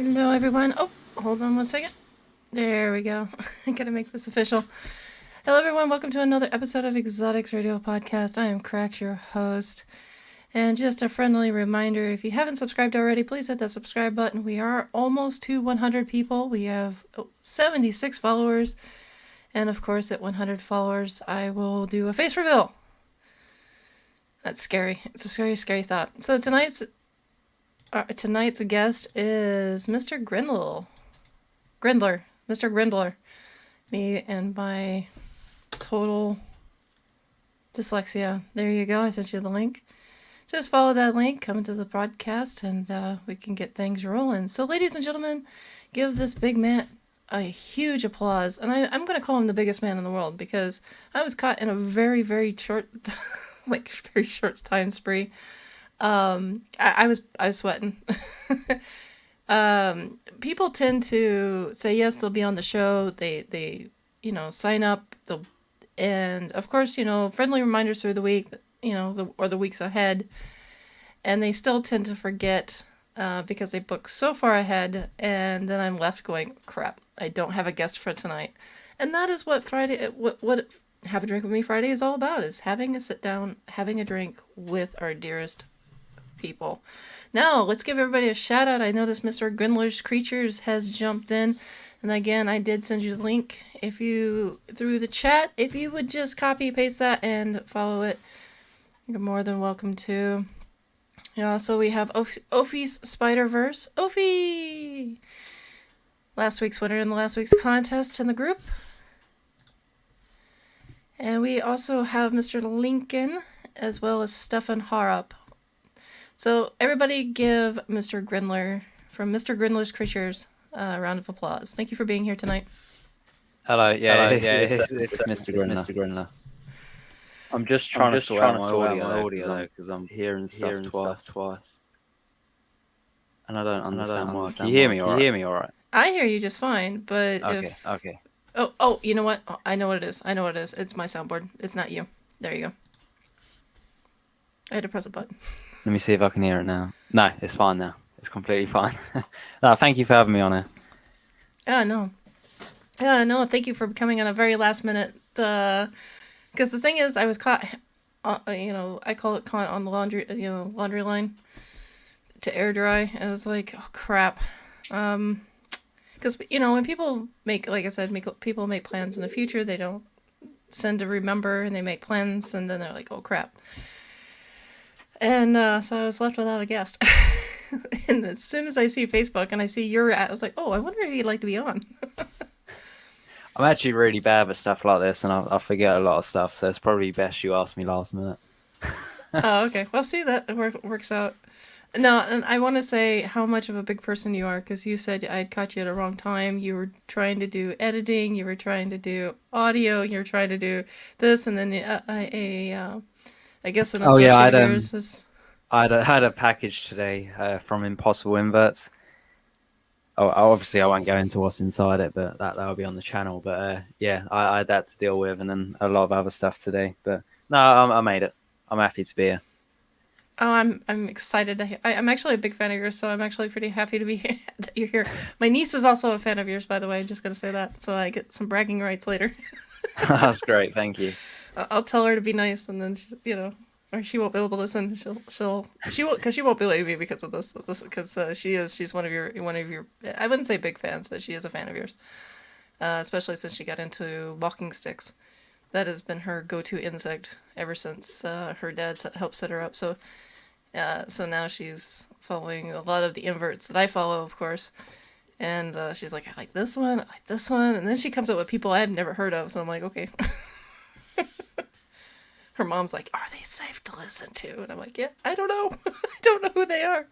Hello, everyone. Oh, hold on one second. There we go. I gotta make this official. Hello, everyone. Welcome to another episode of Exotics Radio Podcast. I am Crax, your host. And just a friendly reminder, if you haven't subscribed already, please hit that subscribe button. We are almost to 100 people. We have 76 followers. And of course, at 100 followers, I will do a face reveal. That's scary. It's a scary, scary thought. So tonight's guest is Mr. Grindler. Mr. Grindler. Me and my total dyslexia. There you go. I sent you the link. Just follow that link, come into the podcast, and we can get things rolling. So, ladies and gentlemen, give this big man a huge applause. And I'm going to call him the biggest man in the world because I was caught in a very, very short, very short time spree. I was sweating. People tend to say yes, they'll be on the show. They sign up. And of course, friendly reminders through the week, or the weeks ahead. And they still tend to forget because they book so far ahead. And then I'm left going, crap, I don't have a guest for tonight. And that is what what Have a Drink With Me Friday is all about, is having a sit down, having a drink with our dearest people. Now, let's give everybody a shout out. I noticed Mr. Grindler's Creatures has jumped in. And again, I did send you the link through the chat. If you would just copy paste that and follow it, you're more than welcome to. So we have Ophie's Spider-Verse. Ophie! Last week's winner in the last week's contest in the group. And we also have Mr. Lincoln, as well as Stefan Harop. So everybody give Mr. Grindler, from Mr. Grindler's Creatures, a round of applause. Thank you for being here tonight. Hello, it's Mr. Grindler. I'm just trying to sort out my audio because I'm hearing stuff twice. And I don't understand why. Can you hear me all right? I hear you just fine, but Okay. Oh, you know what? I know what it is. It's my soundboard. It's not you. There you go. I had to press a button. Let me see if I can hear it now. No, it's fine now. It's completely fine. No, thank you for having me on here. No, thank you for coming on a very last minute. Because the thing is, I was caught, I call it caught on the laundry line to air dry. And I was like, oh, crap. Because, when people make, like I said, people make plans in the future, they don't send to remember, and they make plans, and then they're like, oh, crap. And so I was left without a guest. And as soon as I see Facebook and I see your ad, I was like, oh, I wonder if you'd like to be on. I'm actually really bad with stuff like this, and I forget a lot of stuff, so it's probably best you ask me last minute. Oh, okay. Well, see, that works out. No, and I want to say how much of a big person you are, because you said I'd caught you at a wrong time. You were trying to do editing, you were trying to do audio, you were trying to do this, and then I guess an associate of yours is... I had a package today from Impossible Inverts. Oh, obviously I won't go into what's inside it, but that'll be on the channel. But I had that to deal with, and then a lot of other stuff today. But no, I made it. I'm happy to be here. Oh, I'm excited. I'm actually a big fan of yours, so I'm actually pretty happy to be that you're here. My niece is also a fan of yours, by the way. I'm just gonna say that, so I get some bragging rights later. That's great. Thank you. I'll tell her to be nice, and then or she won't be able to listen. She won't, because she won't believe me because of this because she's one of your I wouldn't say big fans, but she is a fan of yours, especially since she got into walking sticks. That has been her go-to insect ever since her dad helped set her up. So now she's following a lot of the inverts that I follow, of course. And she's like, I like this one, and then she comes up with people I've never heard of. So I'm like, okay. Her mom's like, are they safe to listen to? And I'm like, yeah, I don't know. I don't know who they are.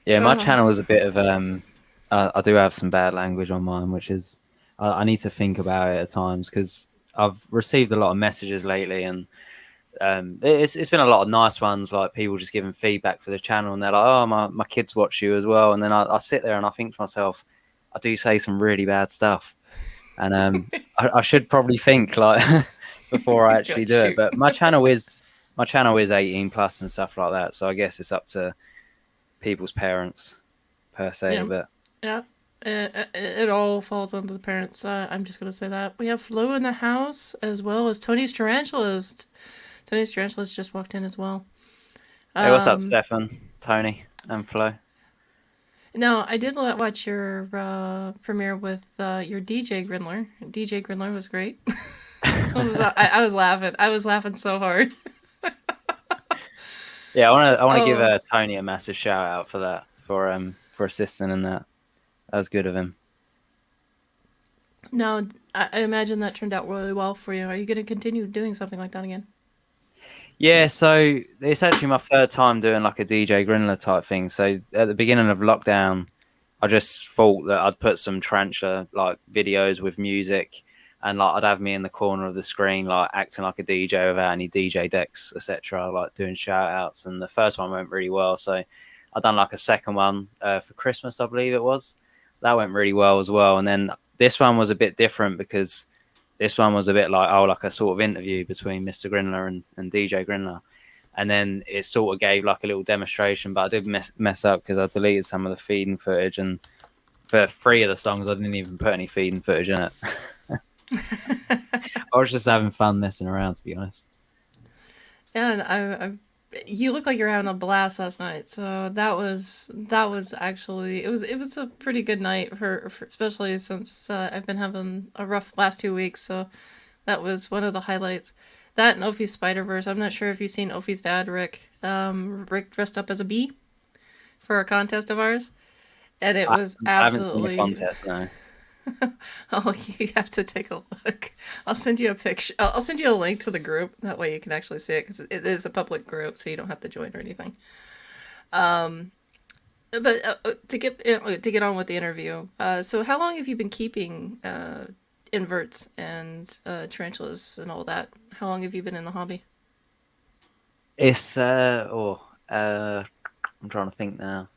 Yeah, my channel is a bit of I do have some bad language on mine, which is I need to think about it at times, because I've received a lot of messages lately, and it's been a lot of nice ones, like people just giving feedback for the channel, and they're like, oh, my kids watch you as well. And then I sit there and I think to myself, I do say some really bad stuff, and I should probably think like before I actually do it. But my channel is 18 plus and stuff like that, so I guess it's up to people's parents per se, Yeah. but Yeah. It all falls onto the parents. I'm just gonna say that we have Flo in the house as well as Tony's tarantulas. Tony's tarantulas just walked in as well. hey, what's up, Um, Stefan, Tony, and Flo? no, I did watch your premiere with your DJ Grindler. DJ Grindler was great. I was laughing. I was laughing so hard. Yeah, I want to give Oh Tony a massive shout out for that, for assisting in that. That was good of him. no, I imagine that turned out really well for you. Are you going to continue doing something like that again? Yeah, so it's actually my third time doing like a DJ Grindler type thing. So at the beginning of lockdown, I just thought that I'd put some tarantula like videos with music, and like I'd have me in the corner of the screen, like acting like a DJ without any DJ decks, etc., like doing shout outs. And the first one went really well. So I done like a second one for Christmas, I believe it was. That went really well as well. And then this one was a bit different because this one was a bit like, oh, like a sort of interview between Mr. Grindler and DJ Grindler. And then it sort of gave like a little demonstration, but I did mess up because I deleted some of the feeding footage. And for 3 of the songs, I didn't even put any feeding footage in it. I was just having fun messing around, to be honest. Yeah, and you look like you're having a blast last night. So that was actually it was a pretty good night for especially since I've been having a rough last 2 weeks. So that was one of the highlights. That and Ophie's Spider Verse. I'm not sure if you've seen Ophie's dad, Rick. Rick dressed up as a bee for a contest of ours, and it I, was I haven't seen the absolutely. contest, no. Oh, you have to take a look. I'll send you a picture. I'll send you a link to the group. That way you can actually see it because it is a public group, so you don't have to join or anything. But to get on with the interview. So how long have you been keeping inverts and tarantulas and all that? How long have you been in the hobby? It's, I'm trying to think now.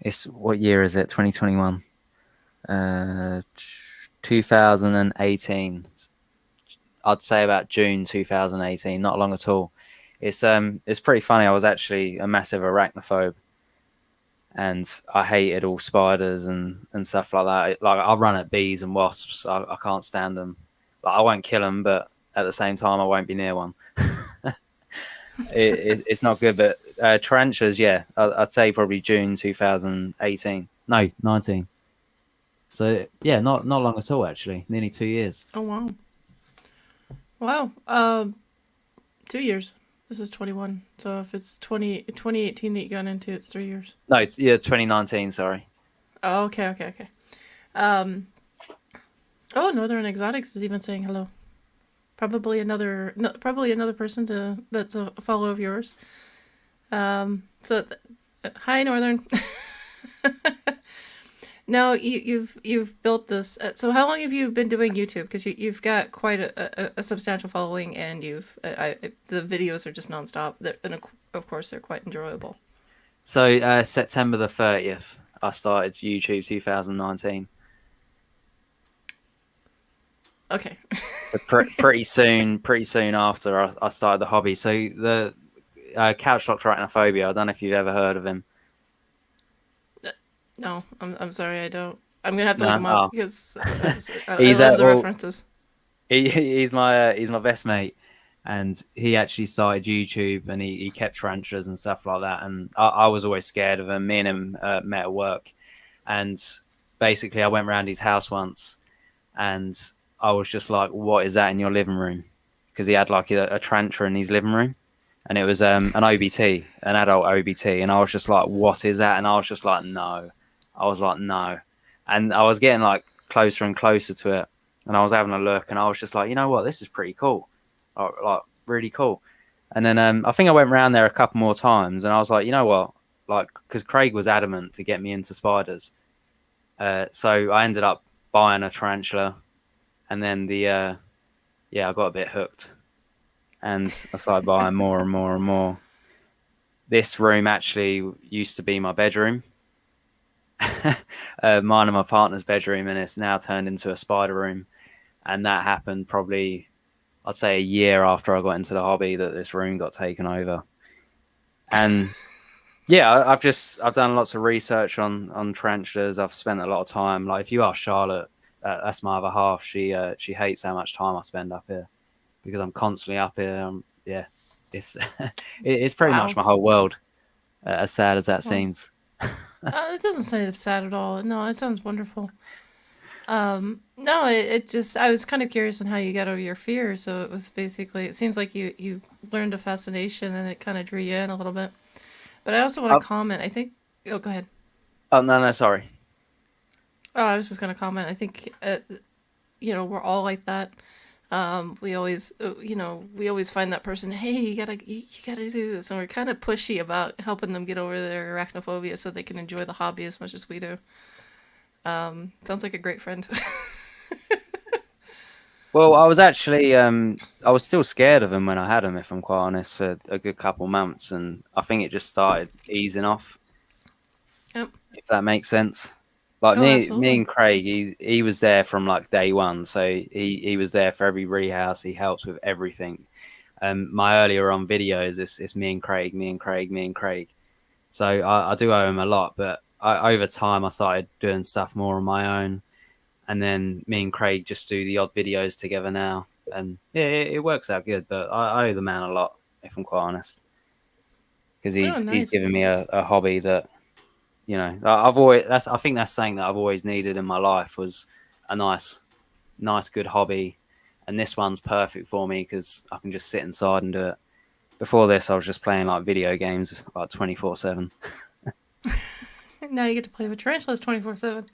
It's, what year is it? 2021. 2018. I'd say about June 2018, not long at all. It's pretty funny. I was actually a massive arachnophobe, and I hated all spiders and stuff like that. Like I run at bees and wasps. I can't stand them. Like, I won't kill them, but at the same time, I won't be near one. It's not good. But tarantulas, yeah, I'd say probably June 2018. No, 19. So yeah, not long at all actually. Nearly 2 years. Oh wow, wow. 2 years. This is 21. So if it's 2018 that you got into, it's 3 years. No, yeah, 2019. Sorry. Oh, okay, okay, okay. Um. Oh, Northern Exotics is even saying hello. Probably another, no, probably another person that's a follower of yours. Hi Northern. Now you've built this. So how long have you been doing YouTube? Because you've got quite a substantial following, and the videos are just nonstop. And of course they're quite enjoyable. So September the 30th, I started YouTube 2019. Okay. So pretty soon after I started the hobby. So the couch locked arachnophobia. I don't know if you've ever heard of him. No, I'm sorry, I don't. I'm gonna have to No, look him up because I he's love the well, references. he's my best mate, and he actually started YouTube, and he kept tarantulas and stuff like that. And I was always scared of him. Me and him met at work, and basically I went around his house once, and I was just like, "What is that in your living room?" Because he had like a tarantula in his living room, and it was an OBT, an adult OBT, and I was just like, "What is that?" And I was just like, "No." I was like, "No," and I was getting like closer and closer to it, and I was having a look, and I was just like, "You know what? This is pretty cool, like really cool." And then I think I went around there a couple more times, and I was like, "You know what?" Like, because Craig was adamant to get me into spiders, so I ended up buying a tarantula, and then I got a bit hooked, and I started buying more and more and more. This room actually used to be my bedroom, mine and my partner's bedroom, and it's now turned into a spider room. And that happened probably, I'd say, a year after I got into the hobby, that this room got taken over. And Yeah, I've done lots of research on tarantulas. I've spent a lot of time. Like if you ask Charlotte, that's my other half. She hates how much time I spend up here because I'm constantly up here. Yeah, it's it's pretty much Wow. my whole world. As sad as that Well, seems. it doesn't sound sad at all. No, it sounds wonderful. No, it just I was kind of curious on how you got over your fear. So it was basically it seems like you learned a fascination and it kind of drew you in a little bit. But I also want Oh, to comment. I think. Oh, go ahead. oh no, no, sorry. Oh, I was just going to comment. I think we're all like that. We always we always find that person. Hey, you gotta do this, and we're kind of pushy about helping them get over their arachnophobia so they can enjoy the hobby as much as we do. Sounds like a great friend. Well, I was actually I was still scared of him when I had him, if I'm quite honest, for a good couple months, and I think it just started easing off, Yep. if that makes sense. Like Oh, me absolutely. and Craig, he was there from like day one, so he was there for every rehouse. He helps with everything. My earlier on videos, it's me and Craig, me and Craig, me and Craig. So I do owe him a lot, but over time I started doing stuff more on my own, and then me and Craig just do the odd videos together now, and yeah, it works out good. But I owe the man a lot, if I'm quite honest, because Oh, he's nice. given me a hobby that I've always I think that's something that I've always needed in my life was a nice good hobby, and this one's perfect for me because I can just sit inside and do it. Before this, I was just playing like video games like 24/7. Now you get to play with tarantulas 24/7.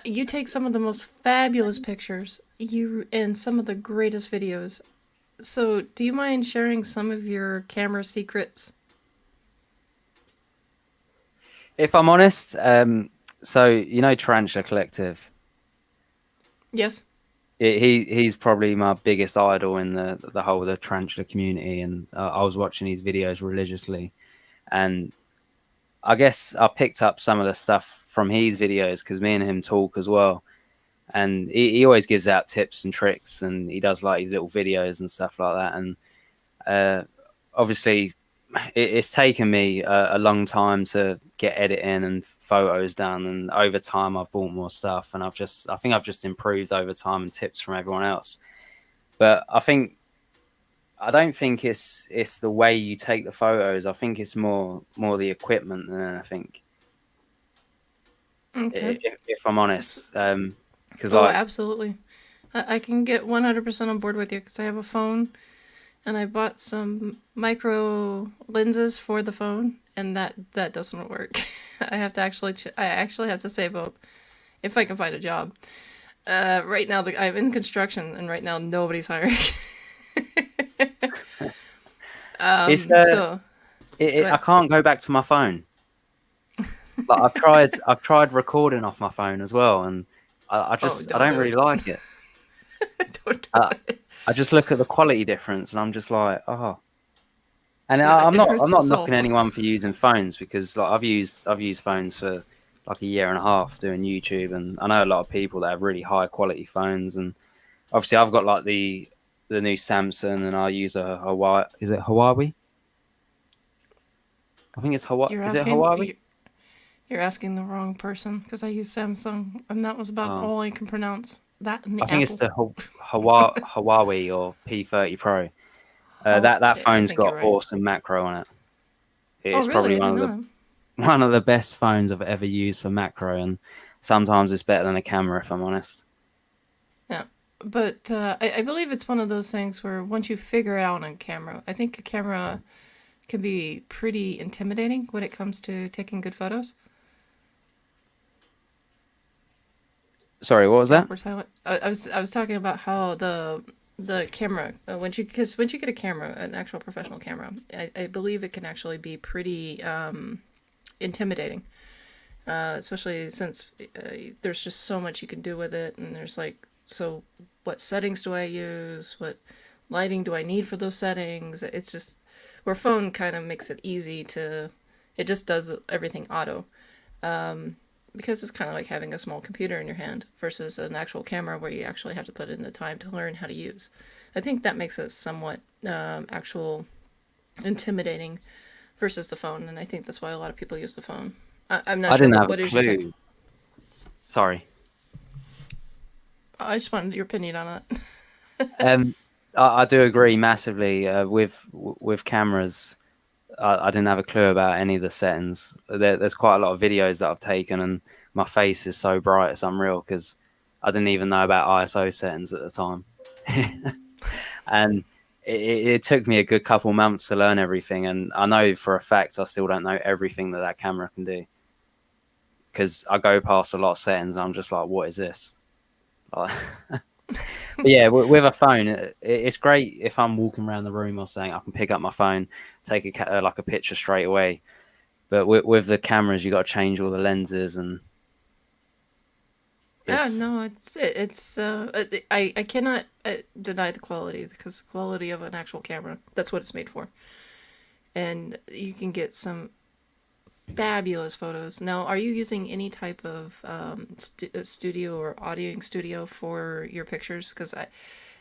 You take some of the most fabulous pictures. You and some of the greatest videos. So, do you mind sharing some of your camera secrets? If I'm honest, so Tarantula Collective. Yes. He's probably my biggest idol in the whole of the tarantula community, and I was watching his videos religiously, and I guess I picked up some of the stuff from his videos because me and him talk as well, and he always gives out tips and tricks, and he does like his little videos and stuff like that, and uh, obviously it's taken me a long time to get editing and photos done, and over time I've bought more stuff, and I think I've just improved over time and tips from everyone else. But I don't think it's the way you take the photos. I think it's more the equipment than anything. Okay. If I'm honest, because Oh, like absolutely. I can get 100% on board with you because I have a phone and I bought some micro lenses for the phone, and that doesn't work. I actually have to save up if I can find a job. Right now, I'm in construction, and right now nobody's hiring. it's So go I ahead. can't go back to my phone. Like I've tried recording off my phone as well, and Oh, I don't don't do really it. like it. Don't do I, it. I just look at the quality difference, and I'm just like, oh. And Yeah, it I'm hurts the not soul. knocking anyone for using phones because like I've used phones for like a year and a half doing YouTube, and I know a lot of people that have really high quality phones, and obviously I've got like the new Samsung, and I use a Hawaii. Is it Hawaii? I think it's Hawaii. You're Is it asking Hawaii? you- you're asking the wrong person because I use Samsung, and that was about Oh, all I can pronounce. That and I the think it's Apple. the Huawei or P30 Pro. Oh, That I phone's think you're got right. awesome macro on it. Oh, It's really? probably I didn't know that. one of the best phones I've ever used for macro, and sometimes it's better than a camera if I'm honest. Yeah, but I believe it's one of those things where once you figure it out on camera, I think a camera can be pretty intimidating when it comes to taking good photos. Sorry, what was Oh, that? we're silent. I was talking about how the camera once you get a camera, an actual professional camera, I believe it can actually be pretty intimidating, especially since there's just so much you can do with it, and there's like so what settings do I use? What lighting do I need for those settings? It's just where phone kind of makes it easy to it just does everything auto. Because it's kind of like having a small computer in your hand versus an actual camera where you actually have to put in the time to learn how to use. I think that makes it somewhat actual intimidating. versus the phone, and I think that's why a lot of people use the phone. I'm not I sure didn't have a what is your take. clue. Sorry. I just wanted your opinion on it. Um, I do agree massively with cameras. I didn't have a clue about any of the settings. There's quite a lot of videos that I've taken, and my face is so bright it's unreal because I didn't even know about ISO settings at the time, and it took me a good couple months to learn everything. And I know for a fact I still don't know everything that camera can do because I go past a lot of settings. And I'm just like, what is this? Like, but yeah, with a phone, it's great if I'm walking around the room or something. I can pick up my phone, take like a picture straight away. But with the cameras, you got to change all the lenses, and Yeah, it's no, I cannot deny the quality because the quality of an actual camera, that's what it's made for. And you can get some fabulous photos. Now, are you using any type of studio or audioing studio for your pictures? Because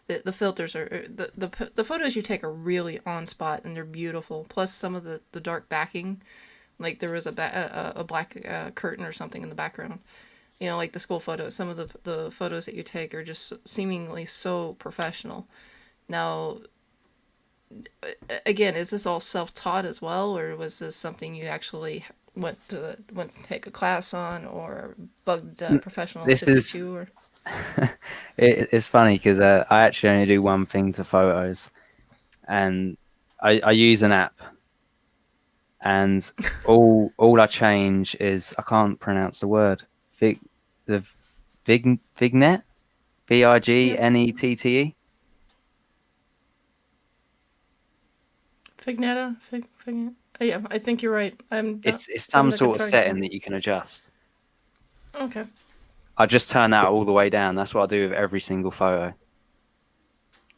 the filters are the photos you take are really on spot and they're beautiful. Plus, some of the dark backing, like there was a black curtain or something in the background. You know, like the school photos. Some of the photos that you take are just seemingly so professional. Now, again, is this all self-taught as well, or was this something you actually went to take a class on, or bugged professionals to this teach is you? Or it's funny because I actually only do one thing to photos, and I use an app, and all I change is I can't pronounce the word the Vignette yeah, Vignette. Fignetta. Yeah, I think you're right. I'm It's I'm some not gonna sort of try and setting pronounce. that you can adjust. Okay, I just turn that all the way down. That's what I do with every single photo.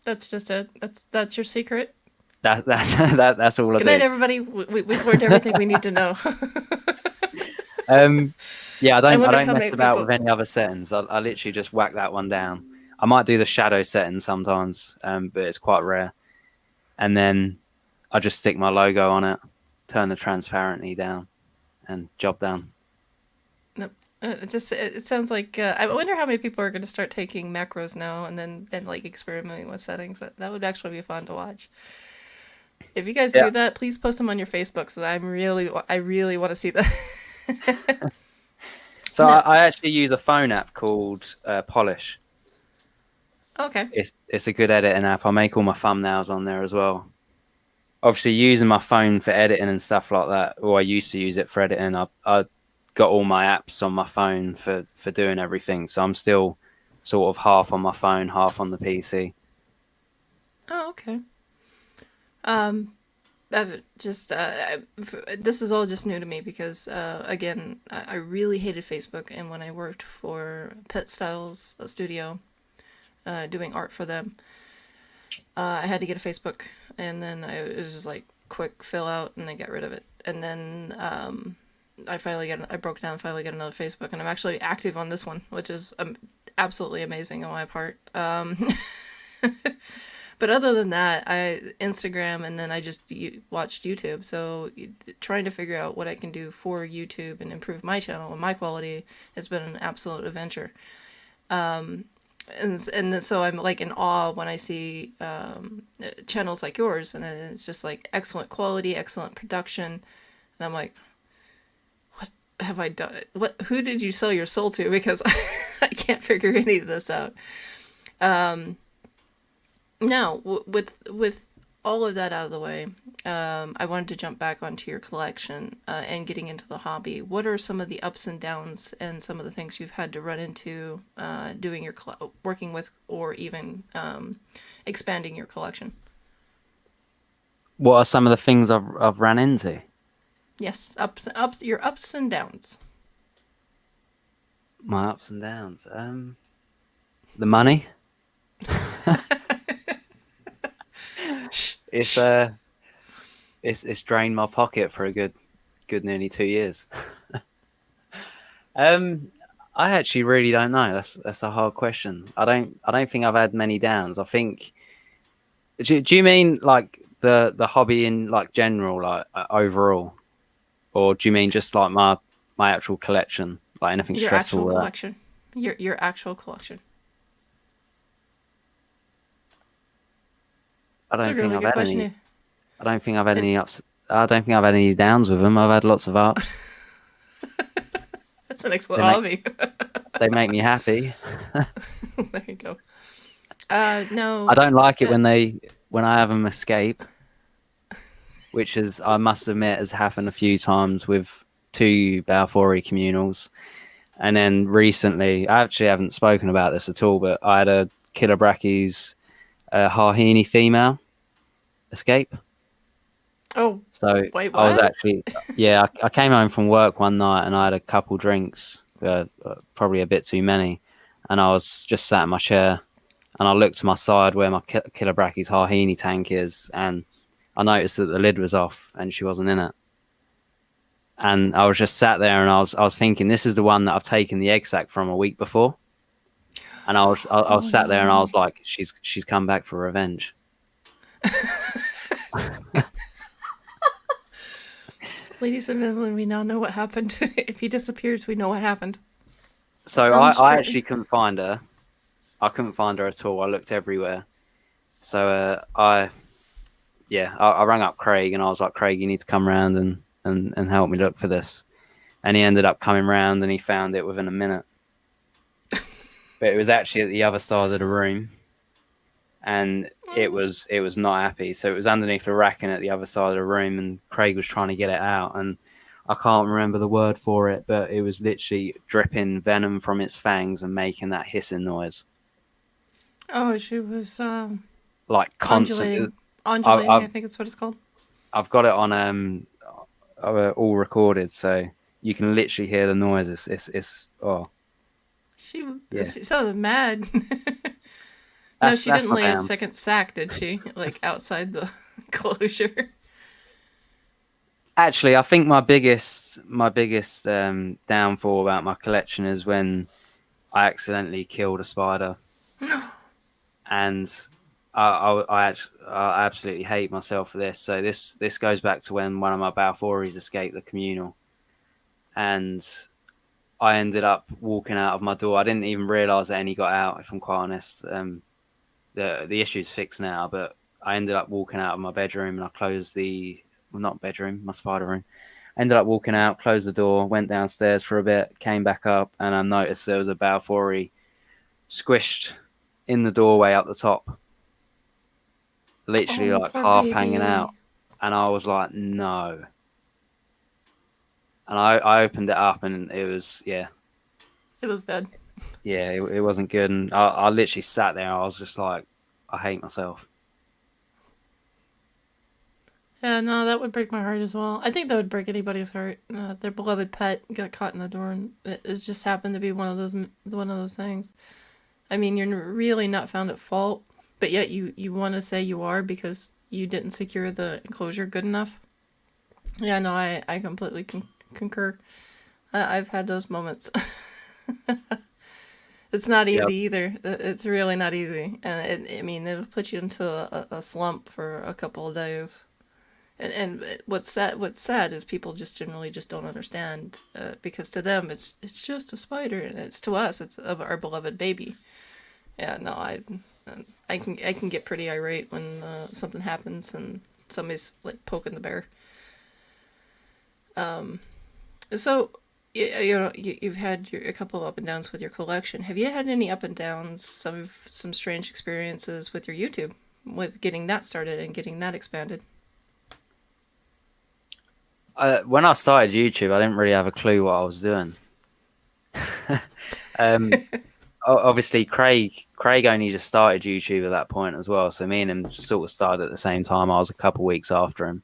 that's just it. That's your secret. That's all I Good night, do. everybody. We've learned everything we need to know. Um, yeah, I I wonder don't how mess many about people. with any other settings. I literally just whack that one down. I might do the shadow setting sometimes, but it's quite rare. And then I just stick my logo on it, turn the transparency down, and job done. No, it sounds like I wonder how many people are going to start taking macros now and like experimenting with settings. That would actually be fun to watch. If you guys Yeah. do that, please post them on your Facebook. So I really want to see that. So No, I actually use a phone app called Polish. okay. It's a good editing app. I make all my thumbnails on there as well. Obviously, using my phone for editing and stuff like that, or I used to use it for editing. I got all my apps on my phone for doing everything. So I'm still sort of half on my phone, half on the PC. Oh, okay. Um, just this is all just new to me because again, I really hated Facebook, and when I worked for Pet Styles Studio, doing art for them, I had to get a Facebook, and then it was just like quick fill out, and then get rid of it, and then I broke down, finally got another Facebook, and I'm actually active on this one, which is absolutely amazing on my part. But other than that, I Instagram, and then I just watched YouTube. So trying to figure out what I can do for YouTube and improve my channel and my quality has been an absolute adventure. And so I'm like in awe when I see channels like yours, and it's just like excellent quality, excellent production, and I'm like, what have I done? What who did you sell your soul to? Because I can't figure any of this out. Now, with all of that out of the way, I wanted to jump back onto your collection and getting into the hobby. What are some of the ups and downs and some of the things you've had to run into doing working with, or even expanding your collection? What are some of the things I've ran into? Yes, your ups and downs. My ups and downs. The money. It's it's drained my pocket for a good nearly 2 years. Um, I actually really don't know. That's a hard question. I don't think I've had many downs. I think Do you mean like the hobby in like general, like overall, or do you mean just like my actual collection, like anything Your stressful actual with that? collection. Your actual collection. I It's a don't think really I've good had question. any. I don't think I've had And any ups. I don't think I've had any downs with them. I've had lots of ups. that's an excellent They make hobby. they make me happy. There you go. No. I don't like it Uh, when I have them escape, which is I must admit has happened a few times with two Balfouri communals. And then recently, I actually haven't spoken about this at all, but I had a Killer Brackies Harhini female escape. oh, So wait, I was what? actually, yeah, I came home from work one night and I had a couple drinks, probably a bit too many. And I was just sat in my chair and I looked to my side where my Killer Brackies Harhini tank is. And I noticed that the lid was off and she wasn't in it. And I was just sat there and I was thinking, this is the one that I've taken the egg sac from a week before. And I was Oh sat there and I no. was like, she's come back for revenge. Ladies and gentlemen, we now know what happened. If he disappears, we know what happened. So That I, sounds I straight. actually couldn't find her. I couldn't find her at all. I looked everywhere. So I rang up Craig and I was like, Craig, you need to come round and help me look for this. And he ended up coming round and he found it within a minute. But it was actually at the other side of the room, and it was not happy. So it was underneath the racking at the other side of the room, and Craig was trying to get it out, and I can't remember the word for it, but it was literally dripping venom from its fangs and making that hissing noise, Oh, she was like constant. undulating. Undulating, I I've think it's what it's called. I've got it on all recorded, so you can literally hear the noise. It's oh yeah, She sounded mad. No, that's she that's didn't my lay a downs. second sack, did she? Like outside the closure. Actually, I think my biggest downfall about my collection is when I accidentally killed a spider, and I absolutely hate myself for this. So this goes back to when one of my Balfouris escaped the communal, and I ended up walking out of my door. I didn't even realise that any got out. If I'm quite honest, the issue's fixed now, but I ended up walking out of my bedroom and I closed not bedroom, my spider room. Ended up walking out, closed the door, went downstairs for a bit, came back up, and I noticed there was a Balfouri squished in the doorway up the top, literally Oh, like poor half hanging out. baby. And I was like, no. And I opened it up and it was, It was dead. it wasn't good. And I literally sat there. I was just like, I hate myself. Yeah, no, that would break my heart as well. I think that would break anybody's heart. Their beloved pet got caught in the door, and it just happened to be one of those things. I mean, you're really not found at fault, but yet you want to say you are because you didn't secure the enclosure good enough. Yeah, no, I completely concur. I've had those moments. It's not Yep. easy either. It's really not easy, and I mean, it'll put you into a slump for a couple of days. And what's sad is people just generally just don't understand, because to them it's just a spider, and it's to us it's of our beloved baby. Yeah, no, I can get pretty irate when something happens and somebody's like poking the bear. So you've had a couple of up and downs with your collection. Have you had any up and downs? Some strange experiences with your YouTube, with getting that started and getting that expanded. When I started YouTube, I didn't really have a clue what I was doing. um, Obviously, Craig only just started YouTube at that point as well. So me and him sort of started at the same time. I was a couple of weeks after him,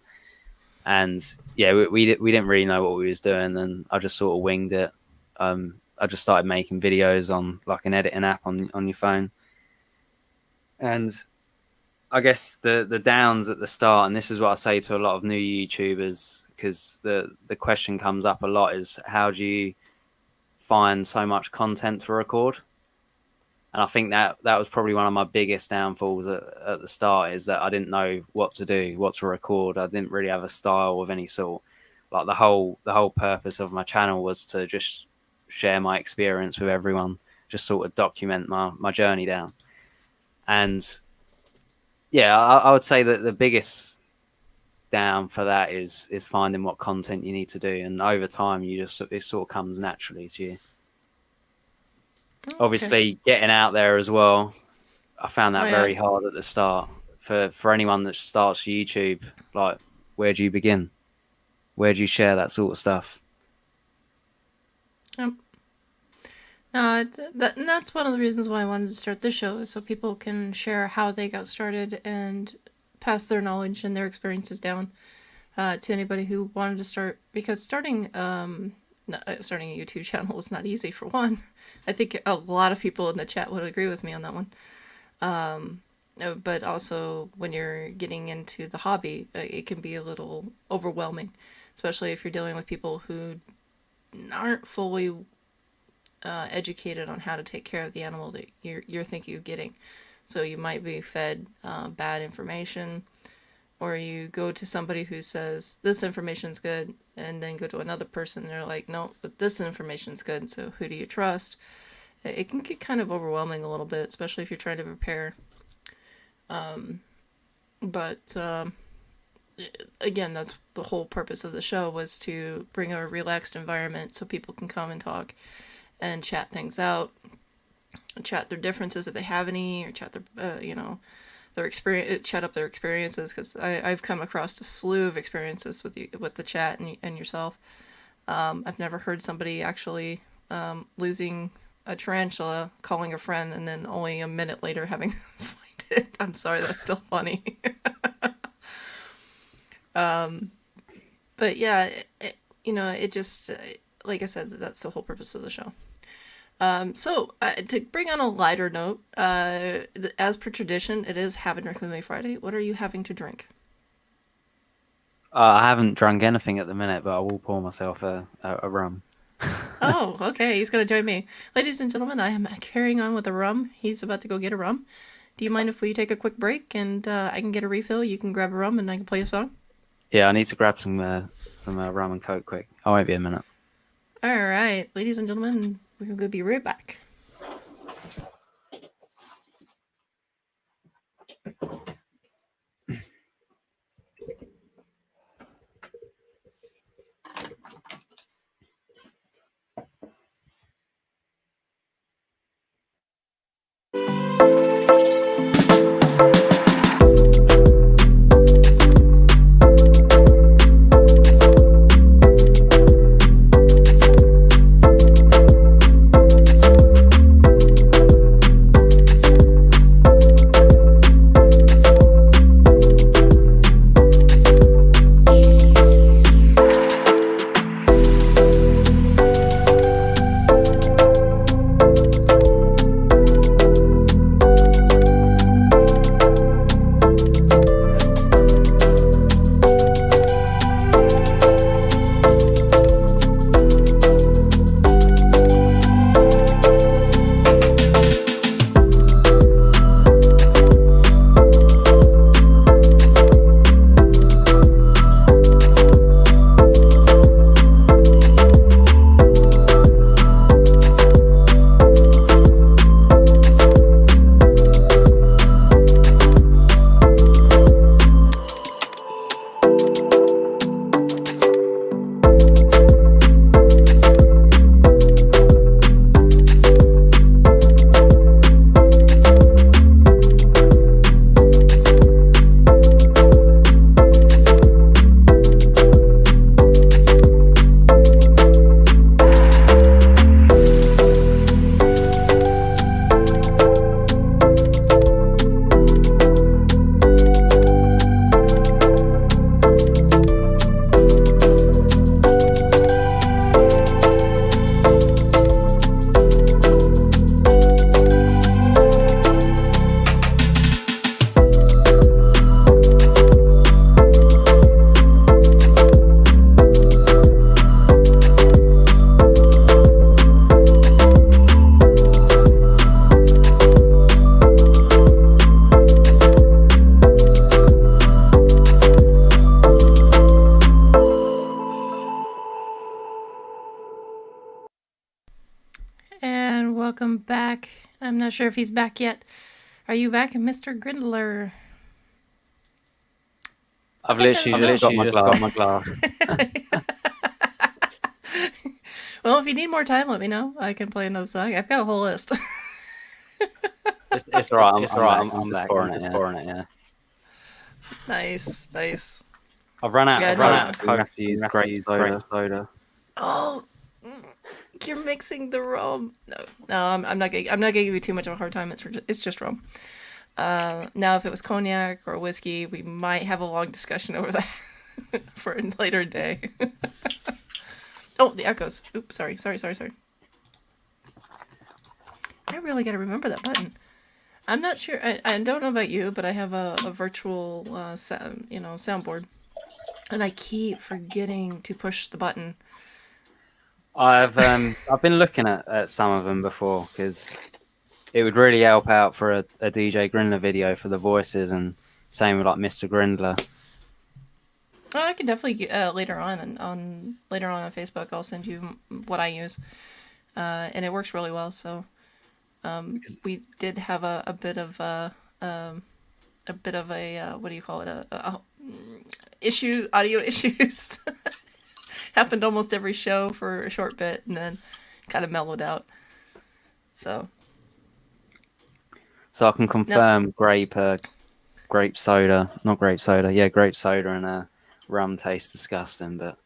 and yeah, we didn't really know what we was doing, and I just sort of winged it. I just started making videos on like an editing app on your phone, and I guess the downs at the start, and this is what I say to a lot of new YouTubers, because the question comes up a lot, is how do you find so much content to record? And I think that was probably one of my biggest downfalls at the start, is that I didn't know what to do, what to record. I didn't really have a style of any sort. Like the whole purpose of my channel was to just share my experience with everyone, just sort of document my journey down. And yeah, I would say that the biggest down for that is finding what content you need to do, and over time it sort of comes naturally to you. Okay. Obviously, getting out there as well, I found that very hard at the start. For anyone that starts YouTube, like, where do you begin? Where do you share that sort of stuff? Yep. No, and that's one of the reasons why I wanted to start this show, is so people can share how they got started and pass their knowledge and their experiences down to anybody who wanted to start. Because starting a YouTube channel is not easy, for one. I think a lot of people in the chat would agree with me on that one. But also, when you're getting into the hobby, it can be a little overwhelming, especially if you're dealing with people who aren't fully educated on how to take care of the animal that you're thinking of getting. So you might be fed bad information, or you go to somebody who says this information's good, and then go to another person and they're like, no, but this information's good, so who do you trust? It can get kind of overwhelming a little bit, especially if you're trying to prepare. Again, that's the whole purpose of the show, was to bring a relaxed environment so people can come and talk and chat things out, chat their differences if they have any, or chat their their experience, chat up their experiences, because I've come across a slew of experiences with the chat and yourself. I've never heard somebody actually losing a tarantula, calling a friend, and then only a minute later having to find it. I'm sorry, that's still funny. But yeah, it just, like I said, that's the whole purpose of the show. So to bring on a lighter note, as per tradition, it is Have a Drink With Me Friday. What are you having to drink? I haven't drunk anything at the minute, but I will pour myself a rum. Oh, okay. He's going to join me. Ladies and gentlemen, I am carrying on with a rum. He's about to go get a rum. Do you mind if we take a quick break and I can get a refill? You can grab a rum and I can play a song? Yeah, I need to grab some rum and coke quick. I won't be a minute. All right. Ladies and gentlemen, we're going to be right back. welcome back. I'm not sure if he's back yet. Are you back, Mr. Grindler? I've literally just got my glass. Well, if you need more time, let me know. I can play another song. I've got a whole list. It's all right. It's all right. I'm just pouring it. Yeah. Nice. I've run out. Yeah, I've run out of Coke. I have to use grape soda. Oh, you're mixing the rum. No, I'm not gonna give you too much of a hard time. It's just rum. Now, if it was cognac or whiskey, we might have a long discussion over that for a later day. Oh, the echoes. Oops, sorry. I really got to remember that button. I'm not sure. I don't know about you, but I have a virtual, soundboard, and I keep forgetting to push the button. I've been looking at some of them before because it would really help out for a DJ Grindler video for the voices, and same with like Mr. Grindler. Oh, I can definitely later on Facebook. I'll send you what I use, and it works really well. So, we did have a bit of a what do you call it? Audio issues. Happened almost every show for a short bit, and then kind of mellowed out. So I can confirm grape soda, not grape soda. Yeah, grape soda and rum tastes disgusting, but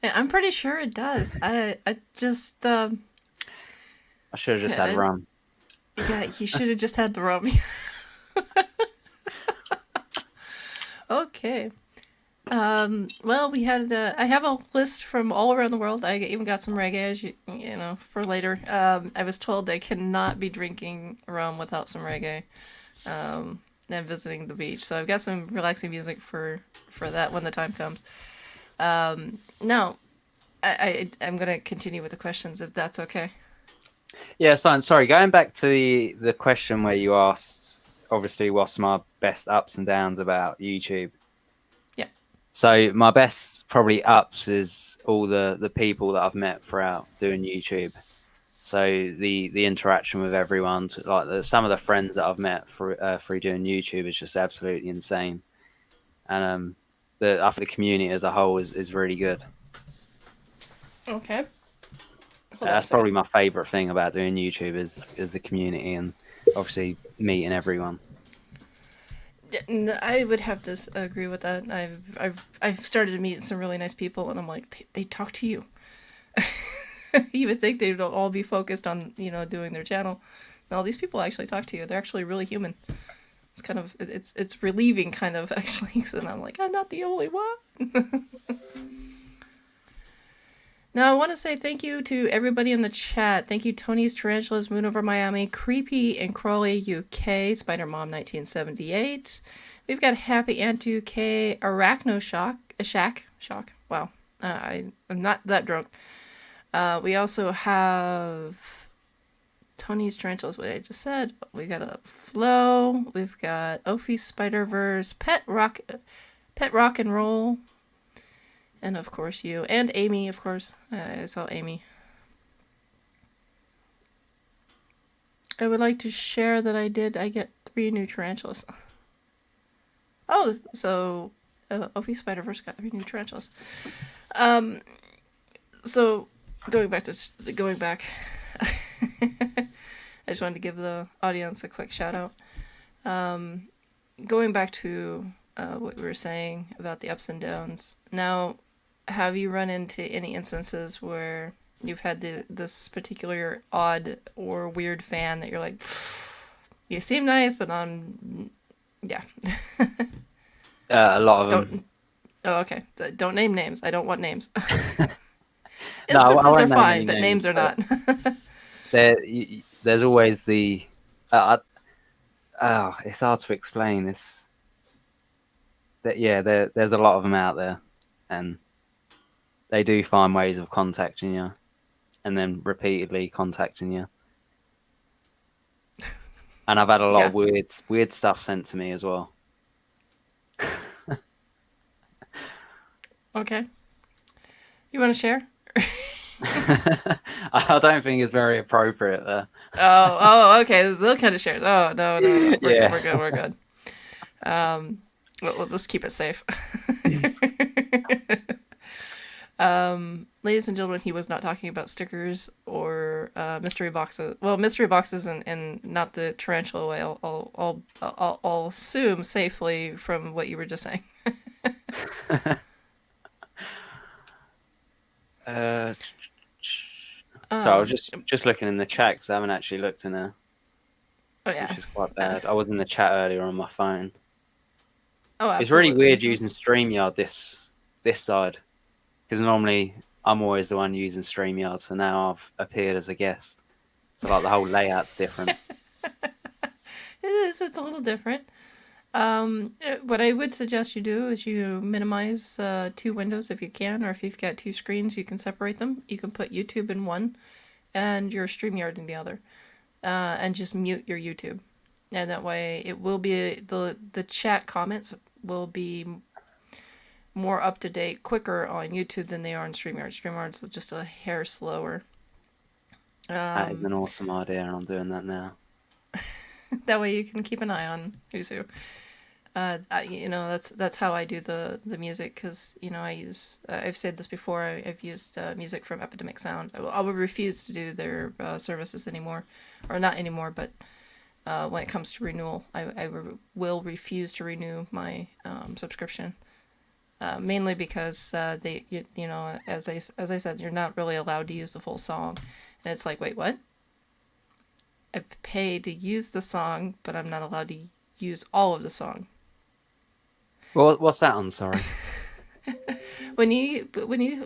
yeah, I'm pretty sure it does. I just I should have just had rum. Yeah, you should have just had the rum. Okay. Well, we had I have a list from all around the world. I even got some reggae, as you know, for later. I was told I cannot be drinking rum without some reggae. And visiting the beach, so I've got some relaxing music for that when the time comes. Now, I'm gonna continue with the questions if that's okay. Yeah, it's fine. Sorry, going back to the question where you asked, obviously, what's my best ups and downs about YouTube? Yeah. So my best probably ups is all the people that I've met throughout doing YouTube. So the interaction with everyone, like some of the friends that I've met through doing YouTube is just absolutely insane, and I think the community as a whole is really good. Okay. That's probably my favorite thing about doing YouTube is the community and obviously meeting everyone. I would have to agree with that. I've started to meet some really nice people, and I'm like, they talk to you. You would think they'd all be focused on doing their channel. No, these people actually talk to you. They're actually really human. It's kind of it's relieving, kind of, actually. And I'm like, I'm not the only one. Now, I want to say thank you to everybody in the chat. Thank you, Tony's Tarantulas, Moon Over Miami, Creepy and Crawley UK, Spider Mom 1978. We've got Happy Ant UK, Arachno Shack. Wow, I'm not that drunk. We also have Tony's Tarantulas, what I just said. We got a Flow. We've got Ophie Spider-Verse, Pet Rock and Roll. And of course you. And Amy, of course. I saw Amy. I would like to share that I get 3 new tarantulas. Oh, so Ophie Spider-Verse got 3 new tarantulas. So going back. I just wanted to give the audience a quick shout out. Going back to what we were saying about the ups and downs. Now, have you run into any instances where you've had this particular odd or weird fan that you're like, you seem nice, but yeah. A lot of them. Oh, okay. Don't name names. I don't want names. No, instances are fine, but names are not. There's always the. It's hard to explain this. There's a lot of them out there, and they do find ways of contacting you, and then repeatedly contacting you. And I've had a lot of weird stuff sent to me as well. Okay. You want to share? I don't think it's very appropriate there. Okay. This is kind of shared. Oh, no. We're good. Yeah. We're good. We're good. We'll just keep it safe. Ladies and gentlemen, he was not talking about stickers or mystery boxes. Well, mystery boxes and not the tarantula way. I'll assume safely from what you were just saying. Uh, so I was Um, just looking in the chat because I haven't actually looked in there, oh yeah. which is quite bad. I was in the chat earlier on my phone. Oh, It's really absolutely. weird using StreamYard this side because normally I'm always the one using StreamYard, so now I've appeared as a guest. So like the whole layout's different. It is. It's a little different. What I would suggest you do is you minimize two windows if you can, or if you've got two screens, you can separate them. You can put YouTube in one and your StreamYard in the other, and just mute your YouTube. And that way, it will be the chat comments will be more up to date, quicker on YouTube than they are on StreamYard. StreamYard's just a hair slower. That is an awesome idea, and I'm doing that now. That way, you can keep an eye on who's who. That's how I do the music, because I've said this before. I've used music from Epidemic Sound. I will refuse to do their services anymore, or not anymore, but when it comes to renewal, I will refuse to renew my subscription. Mainly because they as I said, you're not really allowed to use the full song, and it's like, wait, what? I paid to use the song, but I'm not allowed to use all of the song. Well, what's that on? Sorry. When you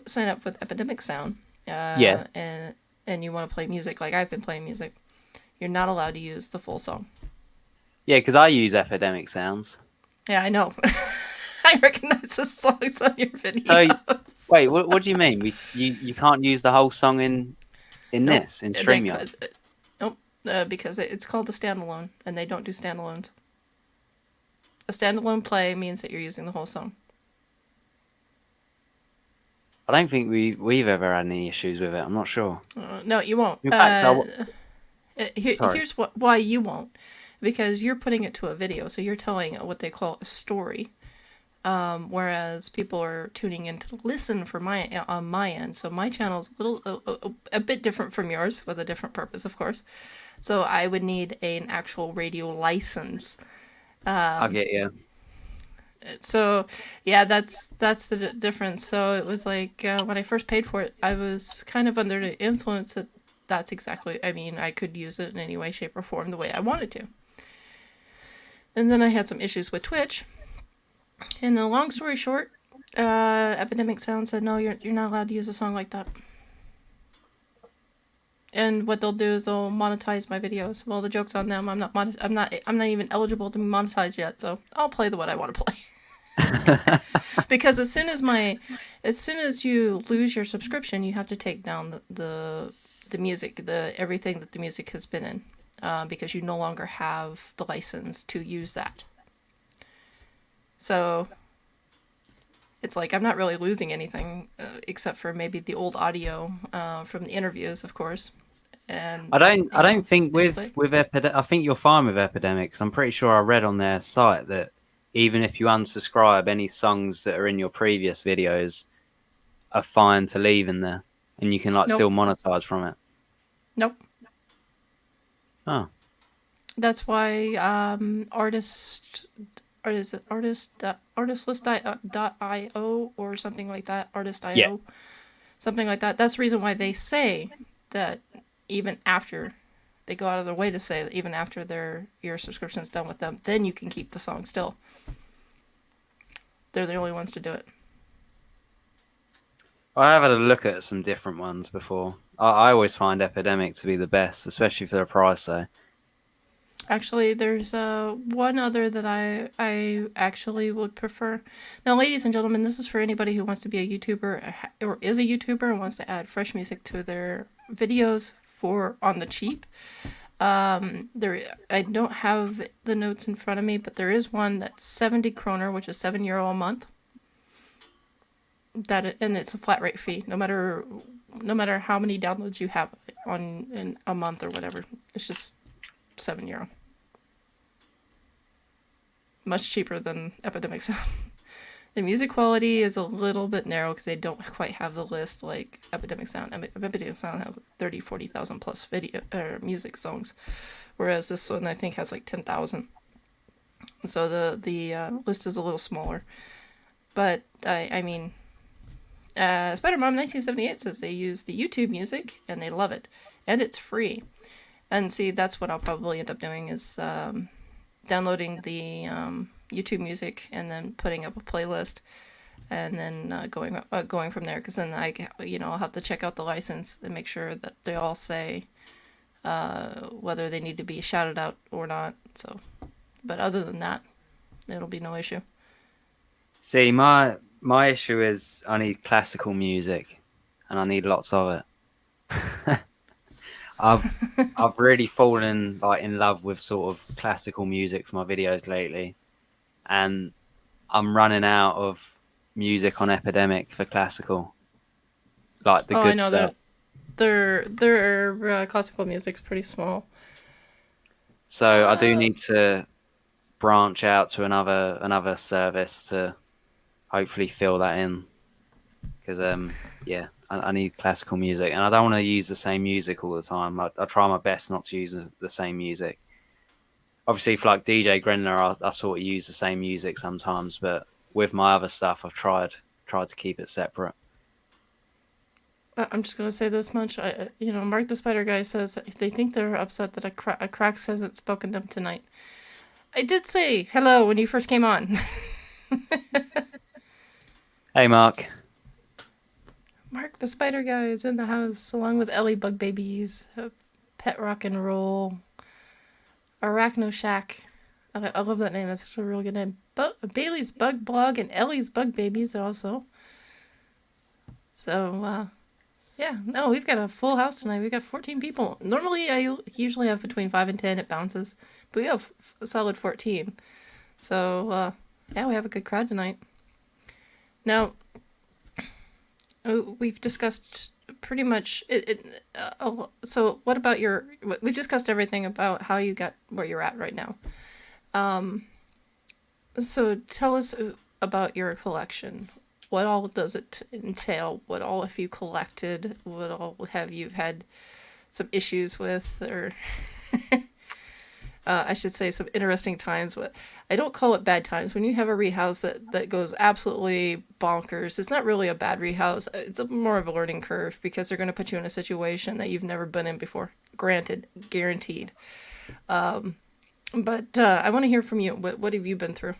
sign up with Epidemic Sound, Yeah. and you want to play music like I've been playing music, you're not allowed to use the full song. Yeah, because I use Epidemic Sounds. Yeah, I know. I recognize the songs on your So, videos. wait, what do you mean? You can't use the whole song in Nope. this in They StreamYard? could. Nope. Because it's called a standalone, and they don't do standalones. A standalone play means that you're using the whole song. I don't think we've ever had any issues with it. I'm not sure. No, you won't. In fact, sorry. Here's why you won't. Because you're putting it to a video, so you're telling what they call a story. Whereas people are tuning in to listen for on my end. So my channel is a bit different from yours, with a different purpose, of course. So I would need an actual radio license. I get you. So yeah, that's the difference. So it was like when I first paid for it, I was kind of under the influence that that's exactly. I mean, I could use it in any way, shape, or form the way I wanted to. And then I had some issues with Twitch. And the long story short, Epidemic Sound said, "No, you're not allowed to use a song like that." And what they'll do is they'll monetize my videos. Well, the joke's on them. I'm not even eligible to be monetized yet. So I'll play what I want to play. Because as soon as you lose your subscription, you have to take down the music, everything that the music has been in, because you no longer have the license to use that. So it's like I'm not really losing anything, except for maybe the old audio from the interviews, of course. And I don't think basically with I think you're fine with Epidemics. I'm pretty sure I read on their site that even if you unsubscribe, any songs that are in your previous videos are fine to leave in there, and you can Nope. still monetize from it. Nope. Oh, That's why artistlist.io or something like that, artist.io, yeah. something like that. That's the reason why they say that even after they go out of their way to say that even after your subscription's done with them, then you can keep the song still. They're the only ones to do it. I have had a look at some different ones before. I always find Epidemic to be the best, especially for the price, though. Actually, there's one other that I actually would prefer. Now, ladies and gentlemen, this is for anybody who wants to be a YouTuber or is a YouTuber and wants to add fresh music to their videos for on the cheap. I don't have the notes in front of me, but there is one that's 70 kroner, which is €7 a month. and it's a flat rate fee, no matter how many downloads you have on in a month or whatever. It's just €7, much cheaper than Epidemic Sound. The music quality is a little bit narrow because they don't quite have the list like Epidemic Sound. Epidemic Sound has 30, 40,000 plus video or music songs, whereas this one I think has like 10,000. So the list is a little smaller. But I mean, Spider Mom 1978 says they use the YouTube music and they love it, and it's free. And see, that's what I'll probably end up doing is downloading the YouTube music and then putting up a playlist, and then going from there. Because then I'll have to check out the license and make sure that they all say whether they need to be shouted out or not. So, but other than that, it'll be no issue. See, my issue is I need classical music, and I need lots of it. I've really fallen like in love with sort of classical music for my videos lately, and I'm running out of music on Epidemic for classical, like the Oh, I good know stuff. that their classical music's pretty small. So I do need to branch out to another service to hopefully fill that in, because yeah, I need classical music, and I don't want to use the same music all the time. I try my best not to use the same music. Obviously, for like DJ Grindler, I sort of use the same music sometimes, but with my other stuff, I've tried to keep it separate. I'm just gonna say this much. Mark the Spider Guy says that they think they're upset that a Crax hasn't spoken to them tonight. I did say hello when you first came on. Hey, Mark. Mark the Spider Guy is in the house along with Ellie Bug Babies, Pet Rock and Roll, Arachno Shack. I love that name. That's a real good name. Bailey's Bug Blog and Ellie's Bug Babies also. So, yeah, no, we've got a full house tonight. We've got 14 people. Normally, I usually have between 5 and 10. It bounces. But we have a solid 14. So, yeah, we have a good crowd tonight. Now, we've discussed pretty much so what about we've discussed everything about how you got where you're at right now. So tell us about your collection. What all does it entail? What all have you collected? What all have you had some issues with, or I should say some interesting times? But I don't call it bad times. When you have a rehouse that goes absolutely bonkers, it's not really a bad rehouse. It's more of a learning curve because they're going to put you in a situation that you've never been in before. Granted, guaranteed. But I want to hear from you. What have you been through?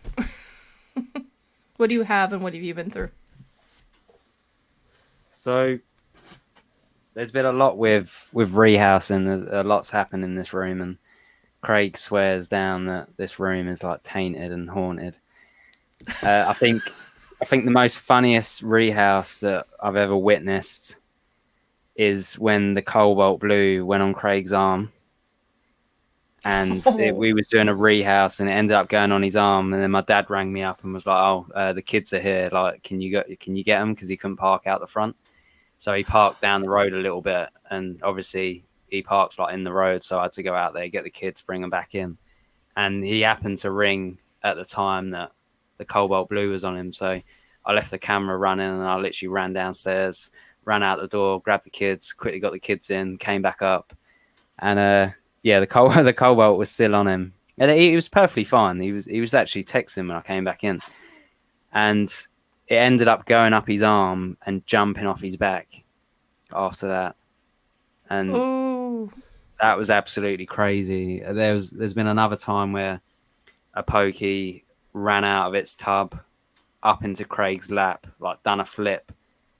What do you have and what have you been through? So there's been a lot with rehousing. There's a lot's happened in this room, and Craig swears down that this room is like tainted and haunted. I think the most funniest rehouse that I've ever witnessed is when the cobalt blue went on Craig's arm, and we was doing a rehouse, and it ended up going on his arm. And then my dad rang me up and was like, "Oh, the kids are here. Like, can you get them?" Because he couldn't park out the front, so he parked down the road a little bit, and obviously he parks like in the road, so I had to go out there, get the kids, bring them back in. And he happened to ring at the time that the cobalt blue was on him, so I left the camera running, and I literally ran downstairs, ran out the door, grabbed the kids, quickly got the kids in, came back up, and yeah, the cobalt was still on him, and he was perfectly fine. He was actually texting when I came back in, and it ended up going up his arm and jumping off his back after that. And Ooh. that was absolutely crazy. There's been another time where a pokey ran out of its tub up into Craig's lap, like done a flip,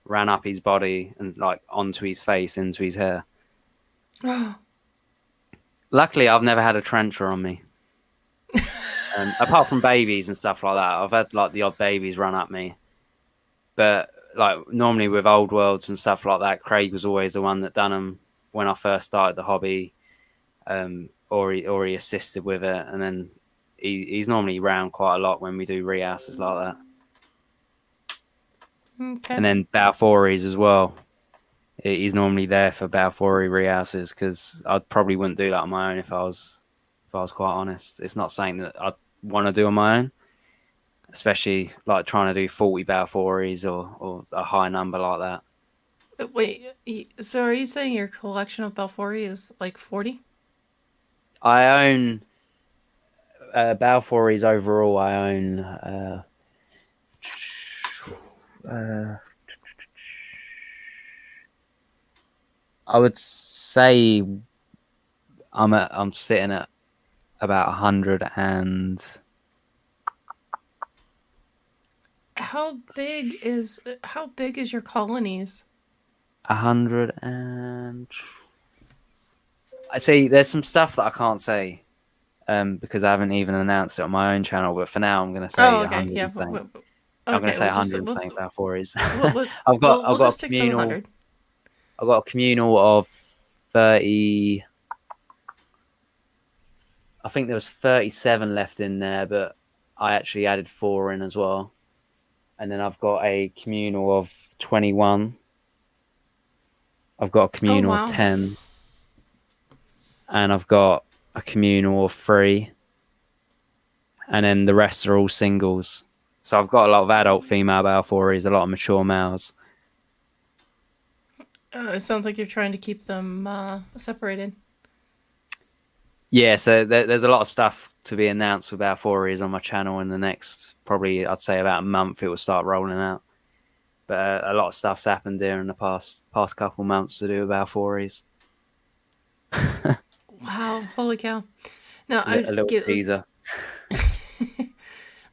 ran up his body and like onto his face, into his hair. Luckily, I've never had a trencher on me. Apart from babies and stuff like that, I've had like the odd babies run at me. But like normally with old worlds and stuff like that, Craig was always the one that done them when I first started the hobby, or he assisted with it, and then he's normally around quite a lot when we do rehouses like that. Okay. And then Balfouries as well. He's normally there for Balfourie rehouses because I probably wouldn't do that on my own if I was quite honest. It's not something that I'd want to do on my own, especially like trying to do 40 Balfouries or a high number like that. Wait, so are you saying your collection of Balfouri is like 40? I own Balfouries overall. I own uh, I would say I'm sitting at about 100 and How big is your colonies? 100 and I see there's some stuff that I can't say because I haven't even announced it on my own channel. But for now, I'm going to say Oh, okay. 100 Yeah. and something. I'm going to Okay. say We'll just 100 and something about fours. we'll I've got just a stick to the communal 100. I've got a communal of 30. I think there was 37 left in there, but I actually added 4 in as well. And then I've got a communal of 21. I've got a Oh communal of wow. 10, and I've got a communal of 3, and then the rest are all singles. So I've got a lot of adult female Balfouries, a lot of mature males. It sounds like you're trying to keep them separated. Yeah, so there's a lot of stuff to be announced with Balfouries on my channel in the next, probably I'd say about a month. It will start rolling out. But a lot of stuff's happened there in the past couple months to do with Balfouries. Wow. Holy cow. Now A little teaser.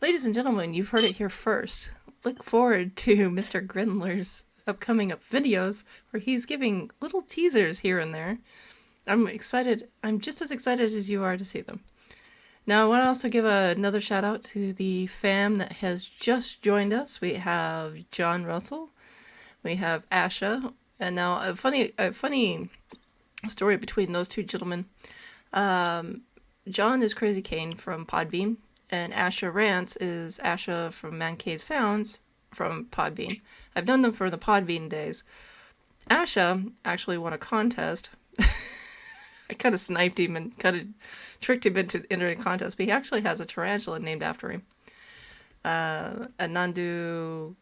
ladies and gentlemen, you've heard it here first. Look forward to Mr. Grindler's upcoming videos where he's giving little teasers here and there. I'm excited. I'm just as excited as you are to see them. Now, I want to also give another shout out to the fam that has just joined us. We have John Russell, we have Asha, and now a funny story between those two gentlemen. John is Crazy Kane from Podbean, and Asha Rants is Asha from Man Cave Sounds from Podbean. I've known them for the Podbean days. Asha actually won a contest. I kind of sniped him and kind of tricked him into entering a contest, but he actually has a tarantula named after him. A Nandu,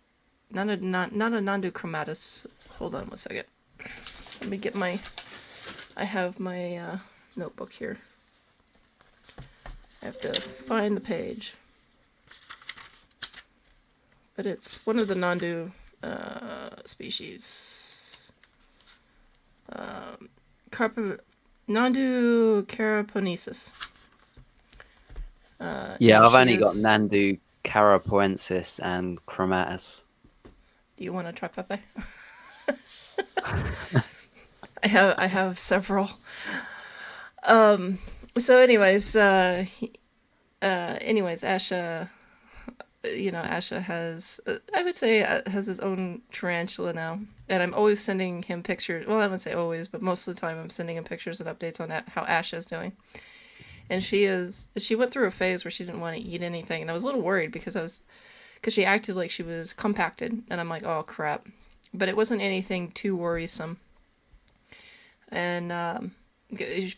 not a Nandu chromatus. Hold on one second. Let me get I have my notebook here. I have to find the page. But it's one of the Nandu species. Nandu caraponesis. Yeah, I've only got Nandu carapoensis and chromatus. Do you want to try Pepe? I have several. So anyways, Asha, Asha has, I would say, has his own tarantula now, and I'm always sending him pictures. Well, I wouldn't say always, but most of the time, I'm sending him pictures and updates on how Asha's doing. And she went through a phase where she didn't want to eat anything, and I was a little worried because she acted like she was compacted, and I'm like, oh crap, but it wasn't anything too worrisome. And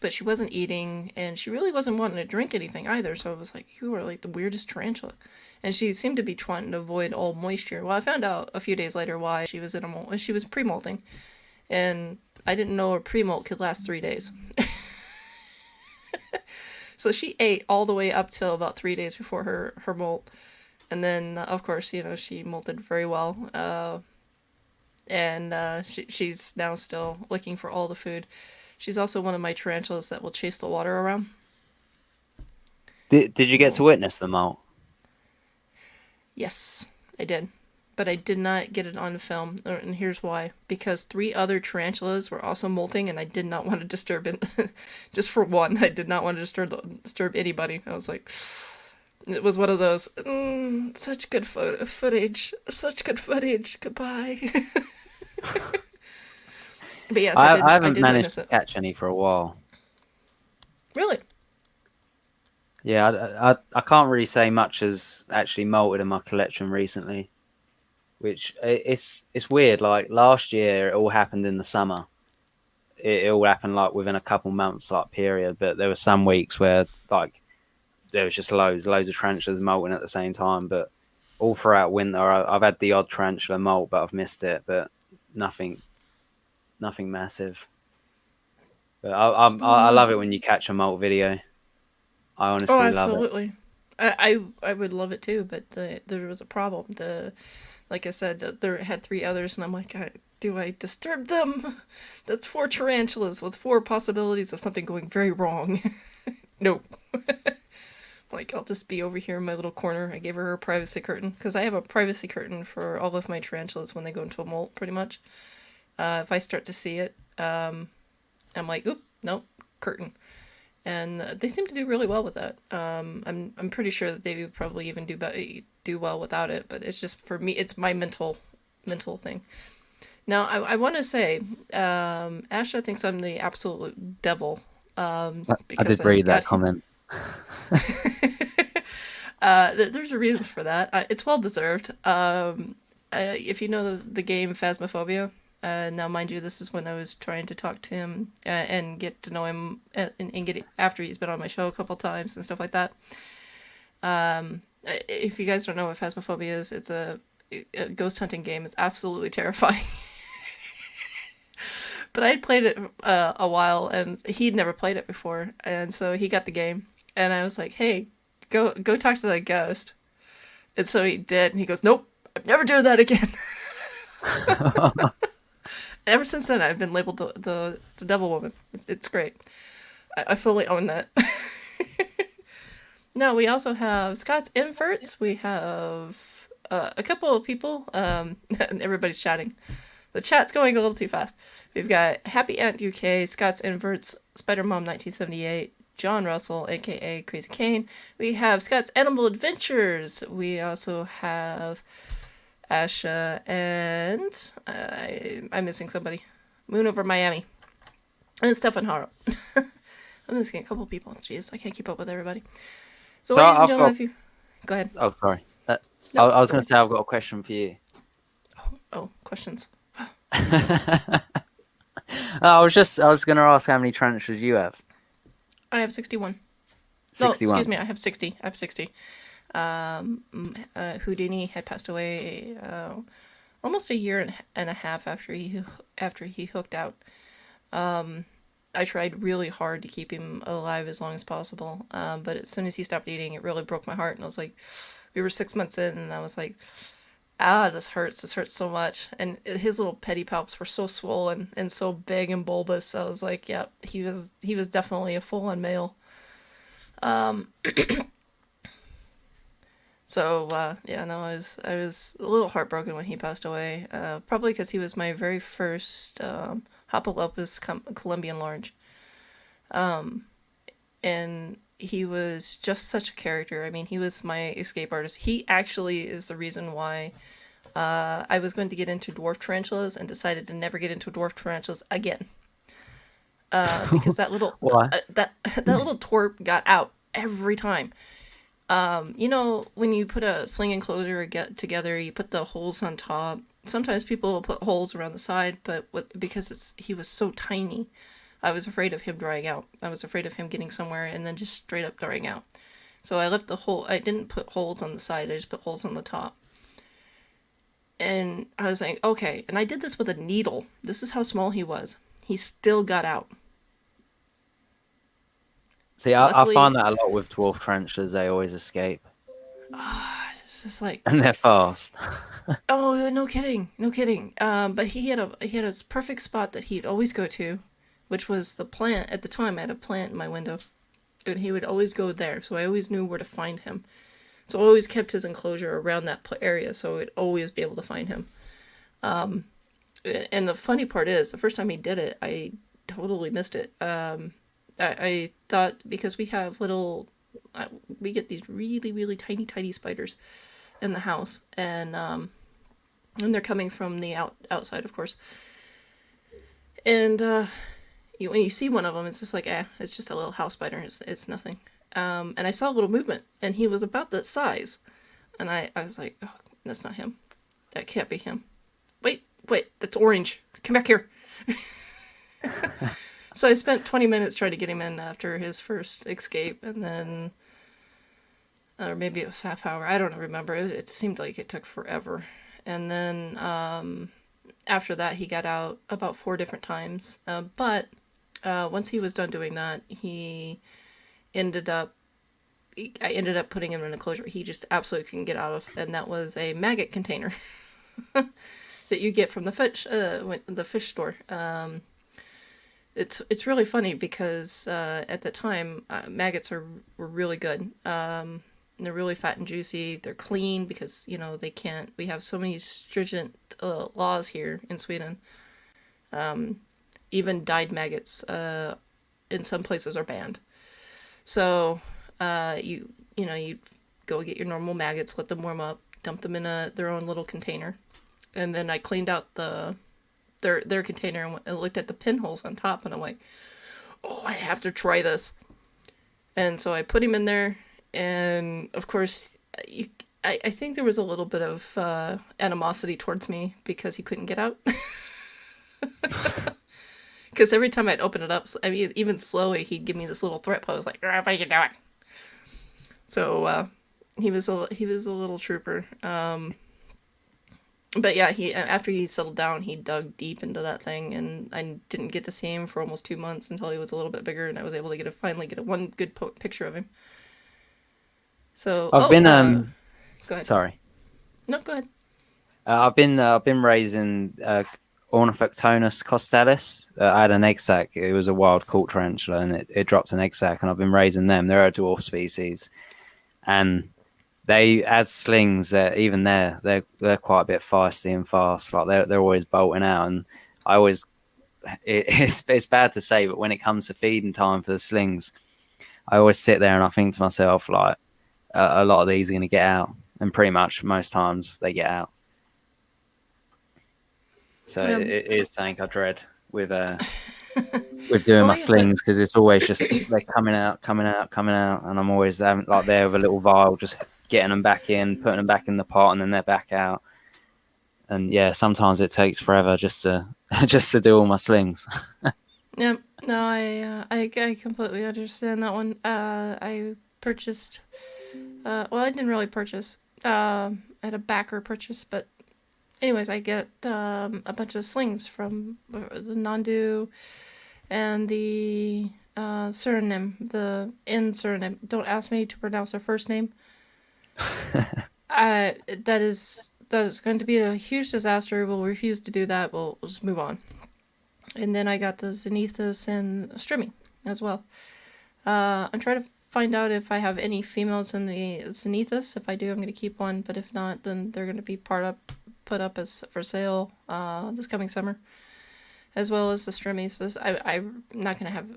but she wasn't eating, and she really wasn't wanting to drink anything either. So I was like, you are like the weirdest tarantula. And she seemed to be trying to avoid all moisture. Well, I found out a few days later why. She was she was pre-molting, and I didn't know her pre-molt could last 3 days. So she ate all the way up till about 3 days before her molt, and then of course she molted very well. And she's now still looking for all the food. She's also one of my tarantulas that will chase the water around. Did you get to witness the molt? Yes, I did. But I did not get it on film, and here's why. Because 3 other tarantulas were also molting, and I did not want to disturb it. Just for one, I did not want to disturb anybody. I was like, it was one of those, such good footage. Such good footage. Goodbye. But yes, I I haven't did managed witness to it. catch any for a while. Really? Yeah, I can't really say much has actually molted in my collection recently. which it's weird. Like last year, it all happened in the summer. It all happened like within a couple months, like period. But there were some weeks where like there was just loads of tarantulas molting at the same time. But all throughout winter, I've had the odd tarantula molt, but I've missed it. But nothing massive. But I love it when you catch a molt video. I Oh, honestly love it. absolutely. I would love it too, but there was a problem. Like I said, there had three others, and I'm like, do I disturb them? That's four tarantulas with four possibilities of something going very wrong. Nope. Like, I'll just be over here in my little corner. I gave her a privacy curtain because I have a privacy curtain for all of my tarantulas when they go into a molt, pretty much. If I start to see it, I'm like, oop, nope, curtain. And they seem to do really well with that. I'm pretty sure that they would probably even do well without it, but it's just for me, it's my mental thing. Now, I want to say, Asha thinks I'm the absolute devil. I Because did I read that got comment. there's a reason for that. It's well deserved. If you know the game Phasmophobia, now mind you, this is when I was trying to talk to him and get to know him and get after he's been on my show a couple times and stuff like that. If you guys don't know what Phasmophobia is, it's a ghost hunting game. It's absolutely terrifying. But I had played it a while, and he'd never played it before, and so he got the game, and I was like, "Hey, go talk to that ghost." And so he did, and he goes, "Nope, I'm never doing that again." Ever since then, I've been labeled the devil woman. It's great. I fully own that. Now we also have Scott's inverts. We have a couple of people, and everybody's chatting. The chat's going a little too fast. We've got Happy Ant UK, Scott's Inverts, Spider Mom 1978, John Russell, aka Crazy Kane. We have Scott's Animal Adventures. We also have Asha and I'm missing somebody. Moon over Miami. And Stefan Haro. I'm missing a couple people. Jeez, I can't keep up with everybody. So ladies and gentlemen, if you... Go ahead. Oh, sorry. No, I was going to say I've got a question for you. Oh, questions. I was going to ask how many tarantulas you have. I have 61. 61. No, excuse me, I have 60. I have 60. Houdini had passed away almost a year and a half after he hooked out. I tried really hard to keep him alive as long as possible, but as soon as he stopped eating, it really broke my heart. And I was like, we were 6 months in, and I was like, this hurts so much. And his little pedipalps were so swollen and so big and bulbous. I was like, yeah, he was definitely a full-on male. So yeah, no, I was a little heartbroken when he passed away. Probably because he was my very first Hopalopus Colombian large. And he was just such a character. I mean, he was my escape artist. He actually is the reason why I was going to get into dwarf tarantulas and decided to never get into dwarf tarantulas again. Because that little that little twerp got out every time. You know, when you put a sling enclosure together, you put the holes on top. Sometimes people will put holes around the side, but because he was so tiny, I was afraid of him drying out. I was afraid of him getting somewhere and then just straight up drying out. So I left the hole. I didn't put holes on the side. I just put holes on the top. And I was like, okay. And I did this with a needle. This is how small he was. He still got out. See, I find that a lot with dwarf tarantulas. They always escape. It's just like... And they're fast. Oh, no kidding. No kidding. But he had a perfect spot that he'd always go to, which was the plant. At the time, I had a plant in my window. And he would always go there, so I always knew where to find him. So I always kept his enclosure around that area, so I'd always be able to find him. And the funny part is, the first time he did it, I totally missed it. I thought, because we have we get these really, really tiny spiders in the house, and they're coming from the outside, of course. And when you see one of them, it's just like, it's just a little house spider. It's nothing. And I saw a little movement, and he was about that size. And I was like, oh, that's not him. That can't be him. Wait, that's orange. Come back here. So I spent 20 minutes trying to get him in after his first escape, and then, or maybe it was half hour. I don't remember. It seemed like it took forever. And then after that, he got out about 4 different times. But once he was done doing that, I ended up putting him in a closure he just absolutely couldn't get out of, and that was a maggot container that you get from the fish store. It's really funny because at the time maggots were really good. They're really fat and juicy. They're clean because they can't. We have so many stringent laws here in Sweden. Even dyed maggots in some places are banned. So you go get your normal maggots, let them warm up, dump them in their own little container, and then I cleaned out their container and looked at the pinholes on top, and I'm like, oh, I have to try this. And so I put him in there, and of course, I think there was a little bit of animosity towards me because he couldn't get out. Because every time I'd open it up, I mean, even slowly, he'd give me this little threat pose, like, "What are you doing?" So he was a little trooper. But yeah, after he settled down, he dug deep into that thing, and I didn't get to see him for almost 2 months until he was a little bit bigger, and I was able to finally get one good picture of him. So I've been go ahead. Sorry. No, go ahead. I've been raising Ornithoctonus costalis. I had an egg sac. It was a wild caught tarantula, and it dropped an egg sac, and I've been raising them. They're a dwarf species, and they, as slings, they're quite a bit feisty and fast. Like they're always bolting out, and I always it's bad to say, but when it comes to feeding time for the slings, I always sit there and I think to myself, like, a lot of these are going to get out, and pretty much most times they get out. So it is something I dread with doing my slings, because it's always just they're coming out, and I'm always there with a little vial, just getting them back in, putting them back in the pot, and then they're back out. And yeah, sometimes it takes forever just to do all my slings. Yeah, no, I completely understand that one. I purchased, well, I didn't really purchase. I had a backer purchase, but anyways, I get a bunch of slings from the Nandu and the Suriname, the in Suriname. Don't ask me to pronounce their first name. That is going to be a huge disaster. We'll refuse to do that. We'll just move on. And then I got the Zenithus and Strimmy as well. I'm trying to find out if I have any females in the Zenithus. If I do, I'm going to keep one. But if not, then they're going to be put up as for sale this coming summer, as well as the Strimmies. I'm not gonna have.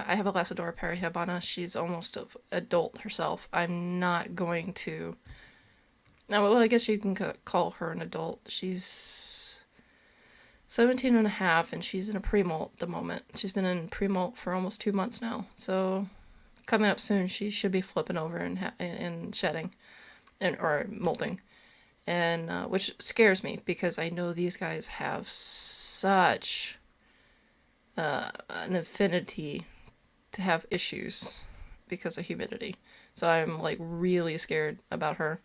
I have a Lasadora perihabana. She's almost an adult herself. I'm not going to. No, well, I guess you can call her an adult. She's 17 and a half, and she's in a pre-molt at the moment. She's been in pre-molt for almost 2 months now. So coming up soon, she should be flipping over and shedding, or molting. And which scares me because I know these guys have such an affinity to have issues because of humidity. So I'm like really scared about her.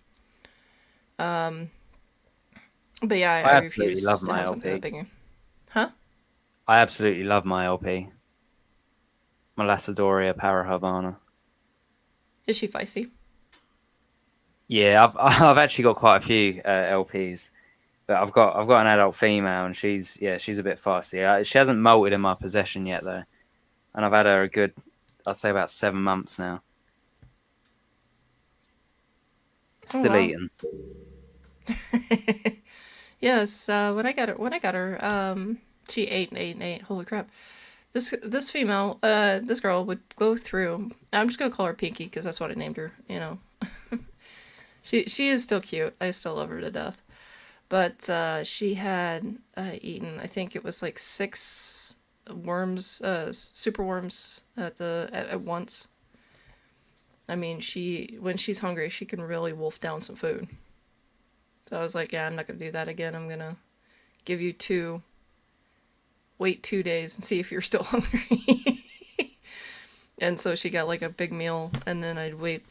But yeah, I absolutely refuse love to my have something LP. that big. Huh? I absolutely love my LP. My Lacedoria parahabana. Is she feisty? Yeah, I've actually got quite a few LPs, but I've got an adult female, and she's a bit fussy. She hasn't molted in my possession yet though, and I've had her a good, I'd say about 7 months now. Still eating. Yes, when I got her, she ate and ate and ate. Holy crap! This female, this girl would go through. I'm just gonna call her Pinky because that's what I named her. You know. She is still cute. I still love her to death. But she had eaten, I think it was like 6 worms, super worms at once. I mean, when she's hungry, she can really wolf down some food. So I was like, yeah, I'm not gonna do that again. I'm gonna give you two. Wait 2 days and see if you're still hungry. And so she got like a big meal, and then I'd wait,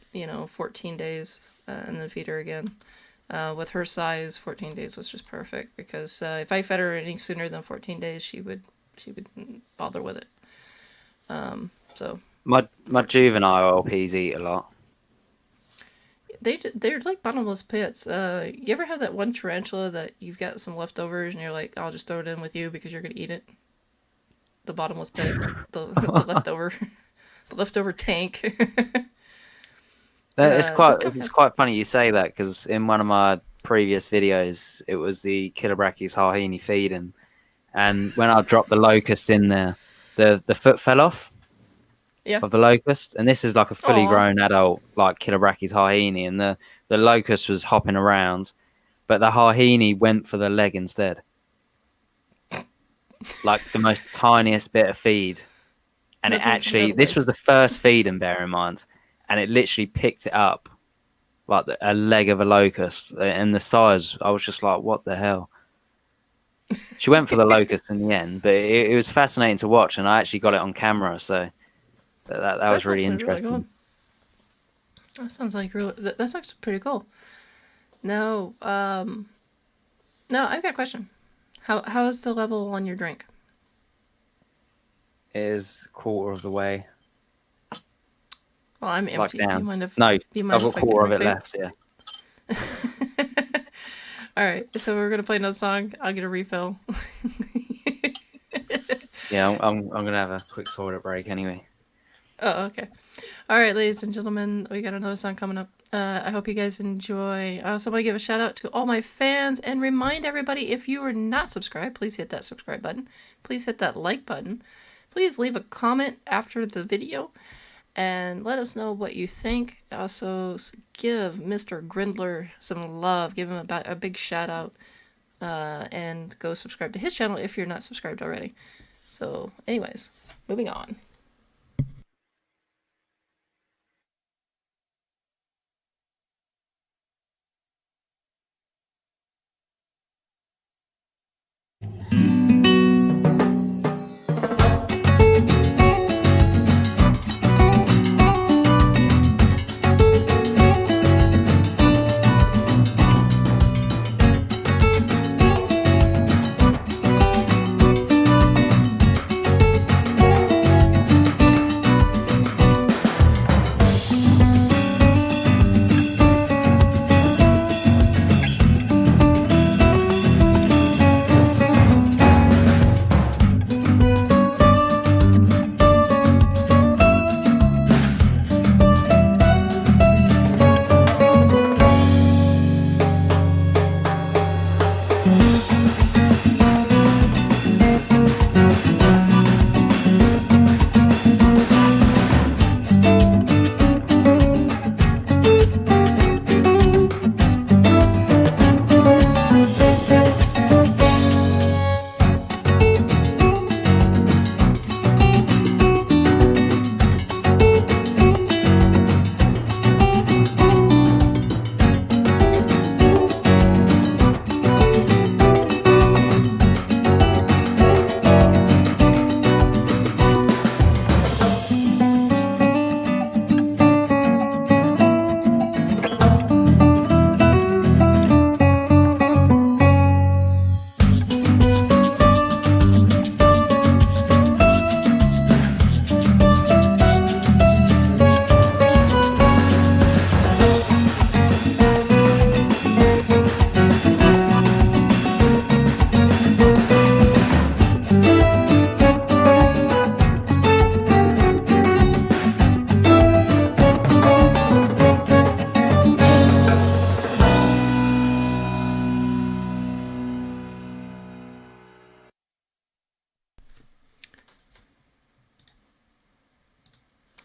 14 days and then feed her again. With her size, 14 days was just perfect because if I fed her any sooner than 14 days, she would bother with it. So My juvenile LPs eat a lot. they're like bottomless pits. You ever have that one tarantula that you've got some leftovers and you're like, I'll just throw it in with you because you're gonna eat it? The bottomless pit, the leftover, the leftover tank. It's This quite funny you say that because in one of my previous videos, it was the Kilobrachys Hahini feeding, and when I dropped the locust in there, the foot fell off Yeah. of the locust, and this is like a fully Aw. grown adult like Kilobrachys Hahini, and the locust was hopping around, but the Hahini went for the leg instead, like the most tiniest bit of feed, and it Nothing to actually that this was waste. the first feed, and bear in mind, and it literally picked it up like a leg of a locust, and the size, I was just like, what the hell? She went for the locust in the end, but it was fascinating to watch, and I actually got it on camera, so that was That's really actually really interesting. cool. That sounds like really. That's actually pretty cool. Now, no, I've got a question. How is the level on your drink? It is a quarter of the way, Well, I'm like empty. Do you down. mind if No, do you I've mind got a if I get quarter of it refill? left. Yeah, All right, so we're gonna play another song. I'll get a refill. yeah. I'm gonna have a quick toilet break anyway. Oh, okay. All right, ladies and gentlemen, we got another song coming up. I hope you guys enjoy. I also want to give a shout out to all my fans and remind everybody, if you are not subscribed, please hit that subscribe button. Please hit that like button. Please leave a comment after the video and let us know what you think. Also, give Mr. Grindler some love. Give him a big shout out. And go subscribe to his channel if you're not subscribed already. So, anyways, moving on.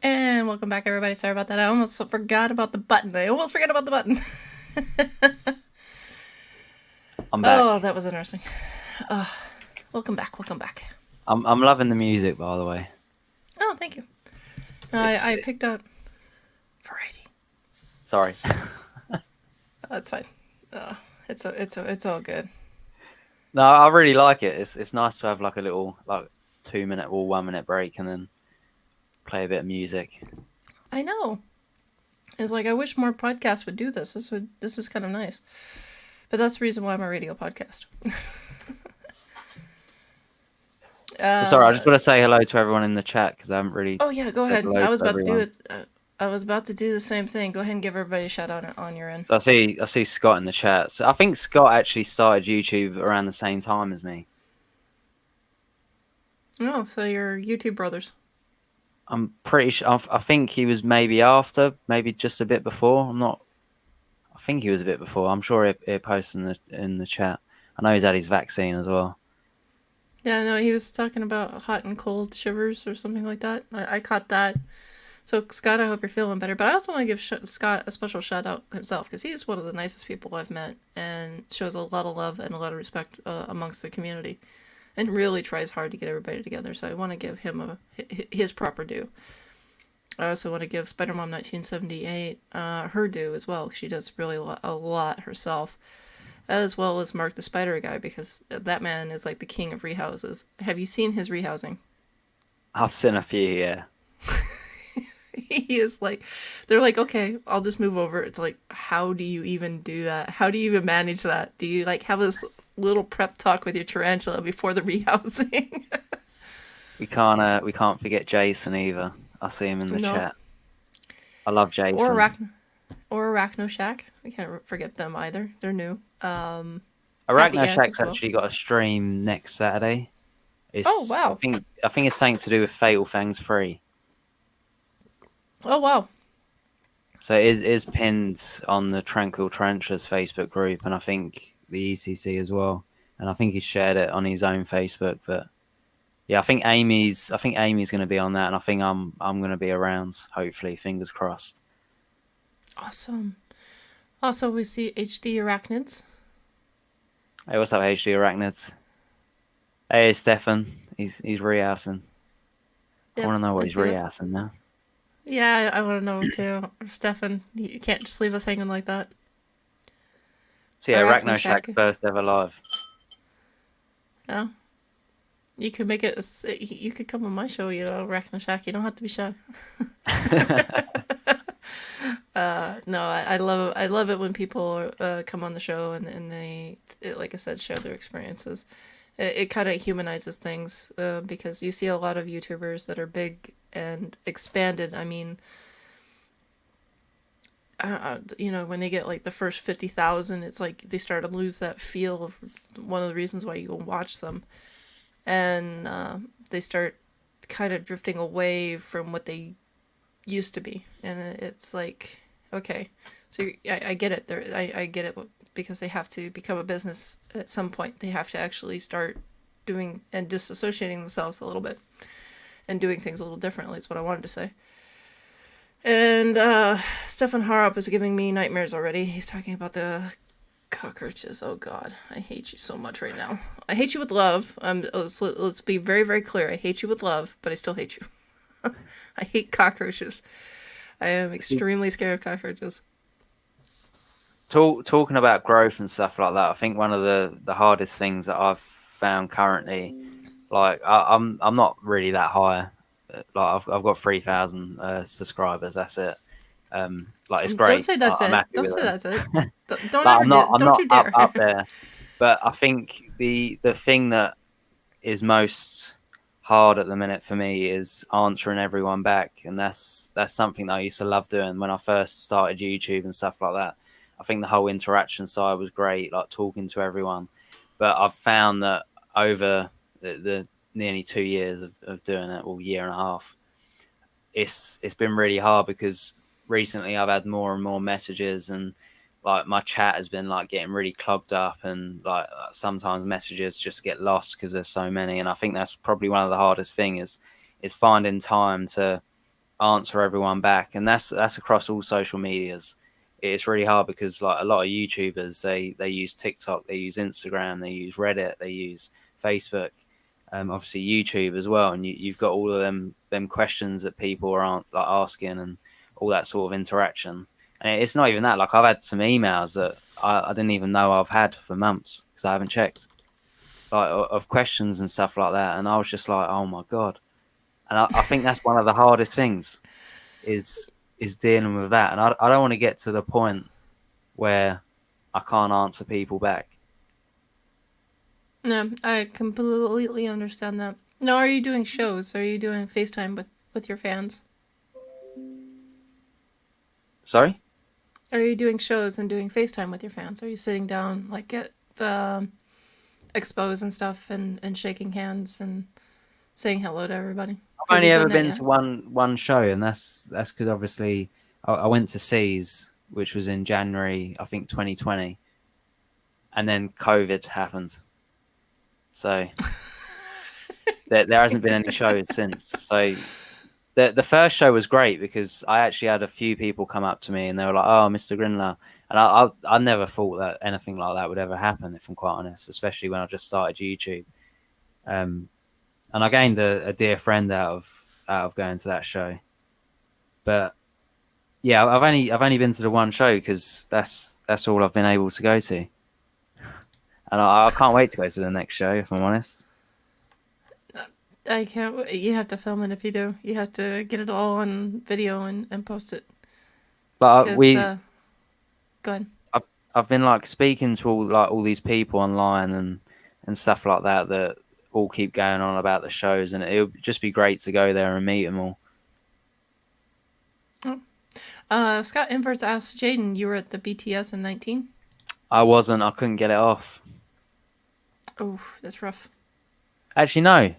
And welcome back, everybody. Sorry about that. I almost forgot about the button. I'm back. Oh, that was interesting. Welcome back. I'm loving the music, by the way. Oh, thank you. It's- I it's- picked up variety. Sorry. That's fine. it's all good. No, I really like it. It's nice to have like a little like 2 minute or 1 minute break and then play a bit of music. I know. It's like I wish more podcasts would do this. This is kind of nice. But that's the reason why I'm a radio podcast. So sorry, I uh just want to say hello to everyone in the chat because I haven't really oh yeah, go said ahead. hello I was to about to do everyone. it. I was about to do the same thing. Go ahead and give everybody a shout out on your end. So I see Scott in the chat. So I think Scott actually started YouTube around the same time as me. Oh, so you're YouTube brothers. I'm pretty sure. I think he was maybe after, maybe just a bit before. I'm not. I think he was a bit before. I'm sure he posted in the chat. I know he's had his vaccine as well. Yeah, no, he was talking about hot and cold shivers or something like that. I caught that. So, Scott, I hope you're feeling better. But I also want to give Scott a special shout out himself because he's one of the nicest people I've met and shows a lot of love and a lot of respect amongst the community and really tries hard to get everybody together. So, I want to give him his proper due. I also want to give Spider Mom 1978 her due as well. She does really a lot herself, as well as Mark the Spider Guy because that man is like the king of rehouses. Have you seen his rehousing? I've seen a few, yeah. He is like, they're like, okay, I'll just move over. It's like, how do you even do that? How do you even manage that? Do you like have this little prep talk with your tarantula before the rehousing? We can't forget Jason either. I see him in the No. chat. I love Or Jason. Arachno Shack. We can't forget them either. They're new. Happy Arachno Ant Shack's as well. actually got a stream next Saturday. Oh It's I wow. think I think it's something to do with Fatal Fangs 3. Oh wow. So it is pinned on the Tranquil Tarantulas Facebook group, and I think the ECC as well. And I think he shared it on his own Facebook. But yeah, I think Amy's going to be on that, and I think I'm going to be around. Hopefully, fingers crossed. Awesome. Also, we see HD Arachnids. Hey, what's up, HD Arachnids? Hey, Stefan. He's rehousing. I Yep, want to know what I he's see it. rehousing now. Yeah, I want to know too. Stefan, you can't just leave us hanging like that. So yeah, Arachno Arachno Shack Shack. first ever live. Yeah. You could make it. You could come on my show. Arachno Shack. You don't have to be shy. No, I love it when people come on the show and like I said, share their experiences. It kind of humanizes things because you see a lot of YouTubers that are big and expanded. I mean, when they get like the first 50,000, it's like they start to lose that feel of one of the reasons why you go watch them, and they start kind of drifting away from what they used to be, and it's like, okay, so I get it. I get it because they have to become a business at some point. They have to actually start doing and disassociating themselves a little bit and doing things a little differently. Is what I wanted to say. And Stefan Harop is giving me nightmares already. He's talking about the cockroaches. Oh God, I hate you so much right now. I hate you with love. Let's be very, very clear. I hate you with love, but I still hate you. I hate cockroaches. I am extremely scared of cockroaches. Talking about growth and stuff like that, I think one of the hardest things that I've found currently, like I'm not really that high. Like I've got 3,000 subscribers. That's it. Like it's Don't great. say that's I'm it. happy Don't with say them. that's it. Don't Like ever do. I'm Don't not you up dare. up there, but I think the thing that is most hard at the minute for me is answering everyone back, and that's something that I used to love doing when I first started YouTube and stuff like that. I think the whole interaction side was great, like talking to everyone. But I've found that over the nearly 2 years of doing it, or year and a half, it's been really hard because recently I've had more and more messages, and like my chat has been like getting really clogged up, and like sometimes messages just get lost because there's so many. And I think that's probably one of the hardest things is finding time to answer everyone back, and that's across all social medias. It's really hard because like a lot of YouTubers, they use TikTok, they use Instagram, they use Reddit, they use Facebook, obviously YouTube as well, and you've got all of them questions that people are asking, and all that sort of interaction. And it's not even that. Like I've had some emails that I didn't even know I've had for months because I haven't checked, like of questions and stuff like that. And I was just like, oh my god. And I think that's one of the hardest things is dealing with that. And I don't want to get to the point where I can't answer people back. No, I completely understand that. Now, are you doing shows? Are you doing FaceTime with your fans? Sorry? Are you doing shows and doing FaceTime with your fans? Are you sitting down like at the expos and stuff and shaking hands and saying hello to everybody? I've Have only you ever done that been yet? to one show, and that's because obviously I went to C's, which was in January, I think 2020, and then COVID happened. So there hasn't been any shows since. So the first show was great because I actually had a few people come up to me and they were like, "Oh, Mr. Grindler," and I never thought that anything like that would ever happen, if I'm quite honest, especially when I just started YouTube. Um, and I gained a dear friend out of going to that show. But yeah, I've only been to the one show because that's all I've been able to go to, and I can't wait to go to the next show, if I'm honest. I can't. You have to film it if you do. You have to get it all on video and post it. But Cause go ahead. I've been like speaking to all these people online and stuff like that that all keep going on about the shows, and it would just be great to go there and meet them all. Oh. Scott Inverts asked Jaden, you were at the BTS in 19? I wasn't. I couldn't get it off. Oh, that's rough. Actually, no.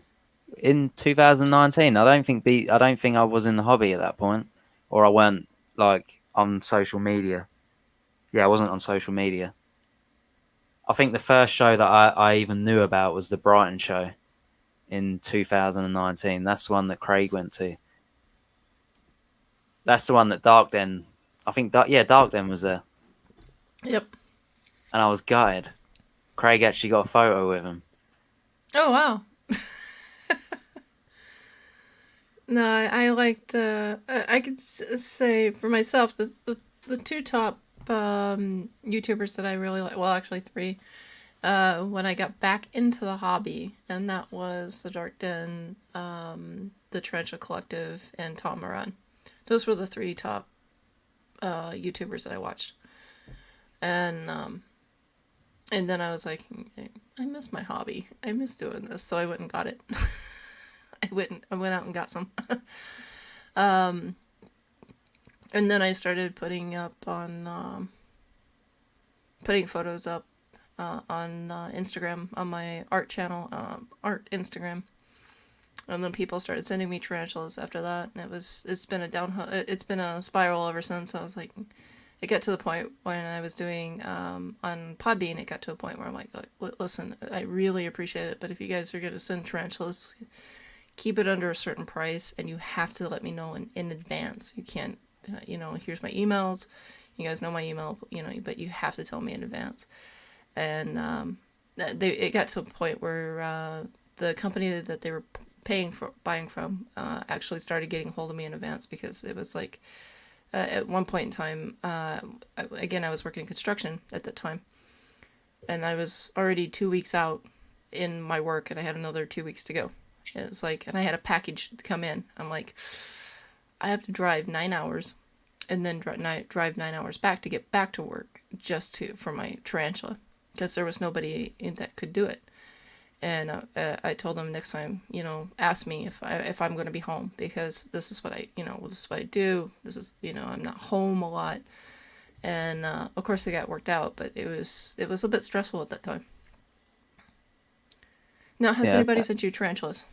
In 2019, I don't think I was in the hobby at that point, or I weren't like on social media. Yeah, I wasn't on social media. I think the first show that I even knew about was the Brighton show in 2019. That's the one that Craig went to. That's the one that Dark Den. I think Dark Den was there, Yep. and I was gutted. Craig actually got a photo with him. Oh, wow. No, I liked. I could say for myself the two top YouTubers that I really like. Well, actually three. When I got back into the hobby, and that was the Dark Den, the Tarantula Collective, and Tom Moran. Those were the three top YouTubers that I watched, and then I was like, I miss my hobby. I miss doing this, so I went and got it. I went out and got some. And then I started putting photos up on Instagram, on my art channel, art Instagram. And then people started sending me tarantulas after that, and it's been a downhill, it's been a spiral ever since. I was like, it got to the point when I was doing on Podbean, it got to a point where I'm like, listen, I really appreciate it, but if you guys are gonna send tarantulas, keep it under a certain price, and you have to let me know in advance. You can't, here's my emails. You guys know my email, but you have to tell me in advance. And it got to a point where the company that they were buying from actually started getting a hold of me in advance, because it was like at one point in time, again, I was working in construction at that time, and I was already 2 weeks out in my work, and I had another 2 weeks to go. It was like, and I had a package to come in. I'm like, I have to drive 9 hours and then drive 9 hours back to get back to work for my tarantula, because there was nobody that could do it. And I told them, next time, ask me if I'm going to be home, because this is what this is what I do. This is, I'm not home a lot. And of course it got worked out, but it was a bit stressful at that time. Now, has anybody sent you tarantulas?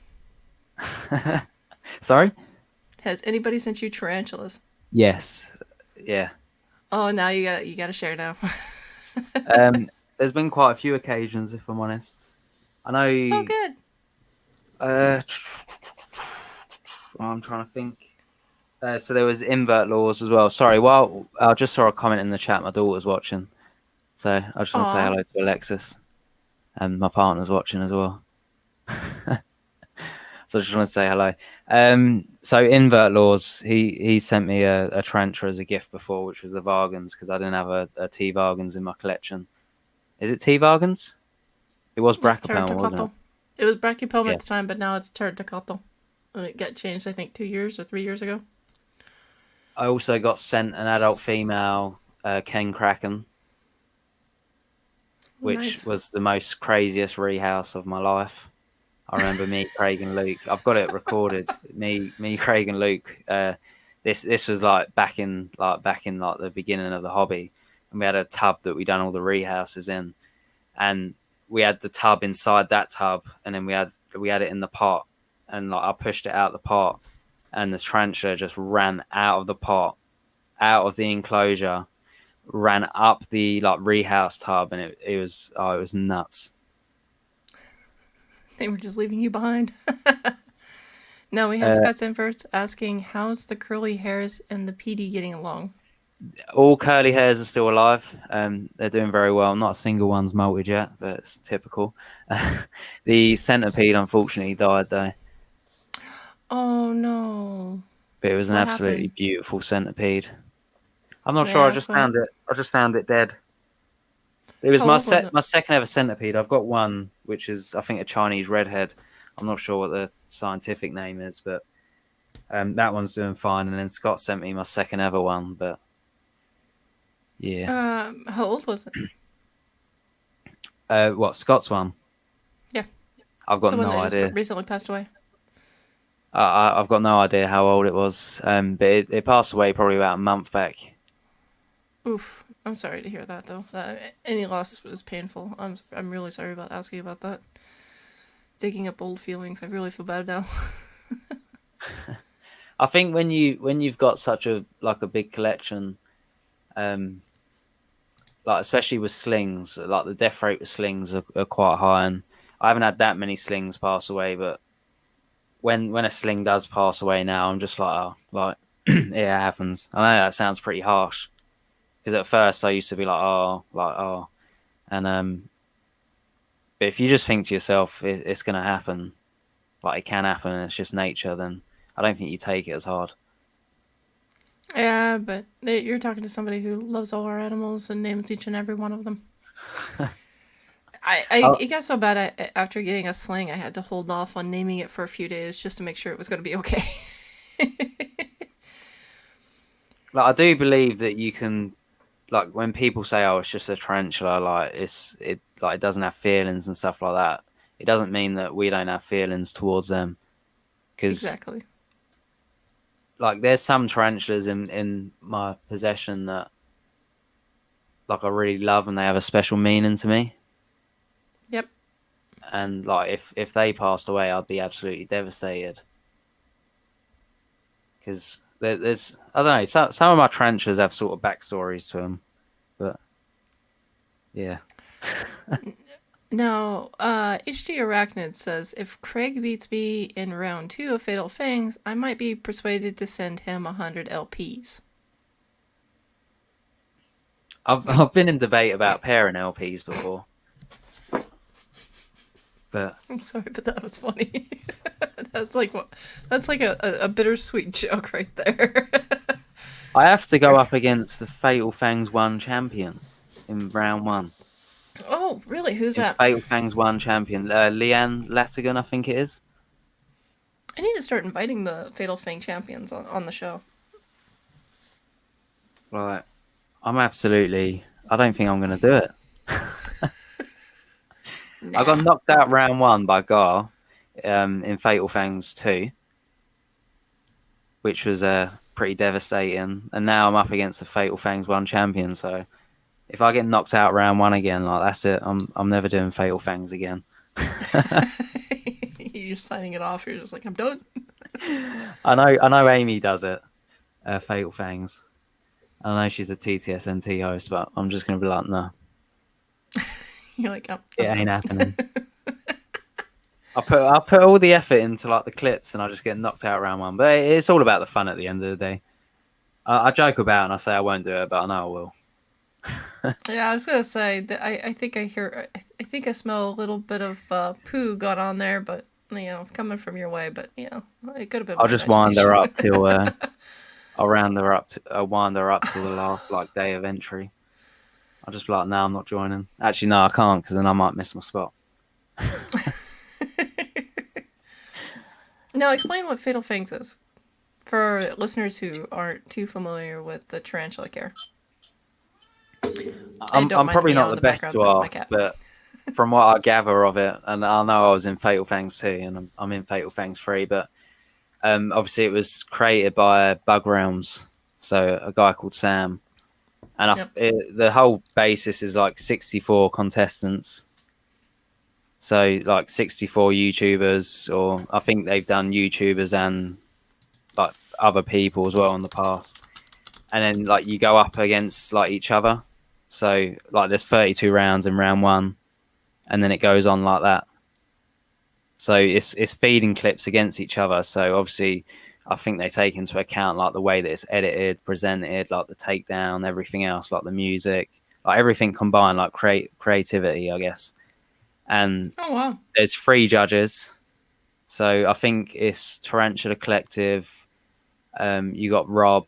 Sorry? Has anybody sent you tarantulas? Yes. Yeah. Oh, now you got to share now. There's been quite a few occasions, if I'm honest. I know. Oh, good. I'm trying to think. So there was invert laws as well. Sorry, well, I just saw a comment in the chat. My daughter's watching, so I just want to say hello to Alexis, and my partner's watching as well. So I just want to say hello. So Invert Laws, he sent me a Tarantula as a gift before, which was the Vargans, because I didn't have a T Vargans in my collection. Is it T Vargans? It was Brachypelma, wasn't it? Terratocotl. It was Brachypelma Yeah. at the time, but now it's Terratocotl. It got changed, I think, 2 years or 3 years ago. I also got sent an adult female Ken Kraken, which Nice. was the most craziest rehouse of my life. I remember me, Craig, and Luke. I've got it recorded. Me, Craig, and Luke. This was like back in like the beginning of the hobby, and we had a tub that we done all the rehouses in, and we had the tub inside that tub, and then we had it in the pot, and like I pushed it out the pot, and the tarantula just ran out of the pot, out of the enclosure, ran up the like rehouse tub, and it was nuts. They were just leaving you behind. Now we have Uh, Scott's Inverts asking, how's the curly hairs and the PD getting along? all curly hairs are still alive. They're doing very well. Not a single one's molted yet, but it's typical. The centipede unfortunately died though, Oh no. but it was an What absolutely happened? beautiful centipede. I'm not sure. I Yeah, just so found it. I just found it dead. It was how old was it? my second ever centipede. I've got one which is I think a Chinese redhead. I'm not sure what the scientific name is, but that one's doing fine. And then Scott sent me my second ever one, but yeah. How old was it? What Scott's one? Yeah, I've got the one no that just idea. recently passed away. I've got no idea how old it was. But it passed away probably about a month back. Oof. I'm sorry to hear that, though. Any loss was painful. I'm really sorry about asking about that. Digging up old feelings. I really feel bad now. I think when you've got such a big collection, like especially with slings, like the death rate with slings are quite high, and I haven't had that many slings pass away, but when a sling does pass away now, I'm just like, oh, like yeah, it happens. I know that sounds pretty harsh because at first I used to be like oh, and but if you just think to yourself it's gonna happen, like it can happen, and it's just nature, then I don't think you take it as hard. Yeah, but you're talking to somebody who loves all our animals and names each and every one of them. Oh, It got so bad after getting a sling, I had to hold off on naming it for a few days just to make sure it was going to be okay. like I do believe that you can, like when people say, "Oh, it's just a tarantula," like it doesn't have feelings and stuff like that. It doesn't mean that we don't have feelings towards them, because Exactly. like there's some tarantulas in my possession that like I really love and they have a special meaning to me. Yep. And like if they passed away, I'd be absolutely devastated because there's I don't know, some of my tarantulas have sort of backstories to them, but yeah. Now, HT Arachnid says, if Craig beats me in round 2 of Fatal Fangs, I might be persuaded to send him 100 LPs. I've been in debate about pairing LPs before, but I'm sorry, but that was funny. That's like what? That's like a bittersweet joke right there. I have to go up against the Fatal Fangs 1 champion in round 1. Oh, really? Who's In that? Fatal Fangs 1 champion, Leanne Latigan, I think it is. I need to start inviting the Fatal Fang champions on the show. Right. I don't think I'm going to do it. I got Nah. knocked out round 1 by Gar in Fatal Fangs 2, which was pretty devastating. And now I'm up against the Fatal Fangs 1 champion. So if I get knocked out round 1 again, like that's it. I'm never doing Fatal Fangs again. You're just signing it off. You're just like, I'm done. I know Amy does it, Fatal Fangs. I know she's a TTSNT host, but I'm just going to be like, no, You're like, it I'm ain't done. happening. I put all the effort into like the clips, and I just get knocked out round 1. But it's all about the fun at the end of the day. I joke about it and I say I won't do it, but I know I will. Yeah, I was gonna say that I think I hear I think I smell a little bit of poo got on there, but coming from your way, but it could have been I'll my just wind imagination. her up till I'll wind her up till the last like day of entry. I'll just be like, no, I'm not joining. Actually, no, I can't because then I might miss my spot. Now, explain what Fatal Fangs is for listeners who aren't too familiar with the tarantula care. And don't I'm mind probably me not out in the the best background. to That's my ask, cat. but from what I gather of it, and I know I was in Fatal Fangs 2, and I'm in Fatal Fangs 3, but obviously it was created by Bug Realms, so a guy called Sam, and Yep. the whole basis is like 64 contestants, so like 64 YouTubers, or I think they've done YouTubers and like other people as well in the past, and then like you go up against like each other, so like there's 32 rounds in round one, and then it goes on like that. So it's feeding clips against each other. So obviously, I think they take into account like the way that it's edited, presented, like the takedown, everything else, like the music, like everything combined, like creativity, I guess. And Oh wow. there's 3 judges. So I think it's Tarantula Collective. You got Rob,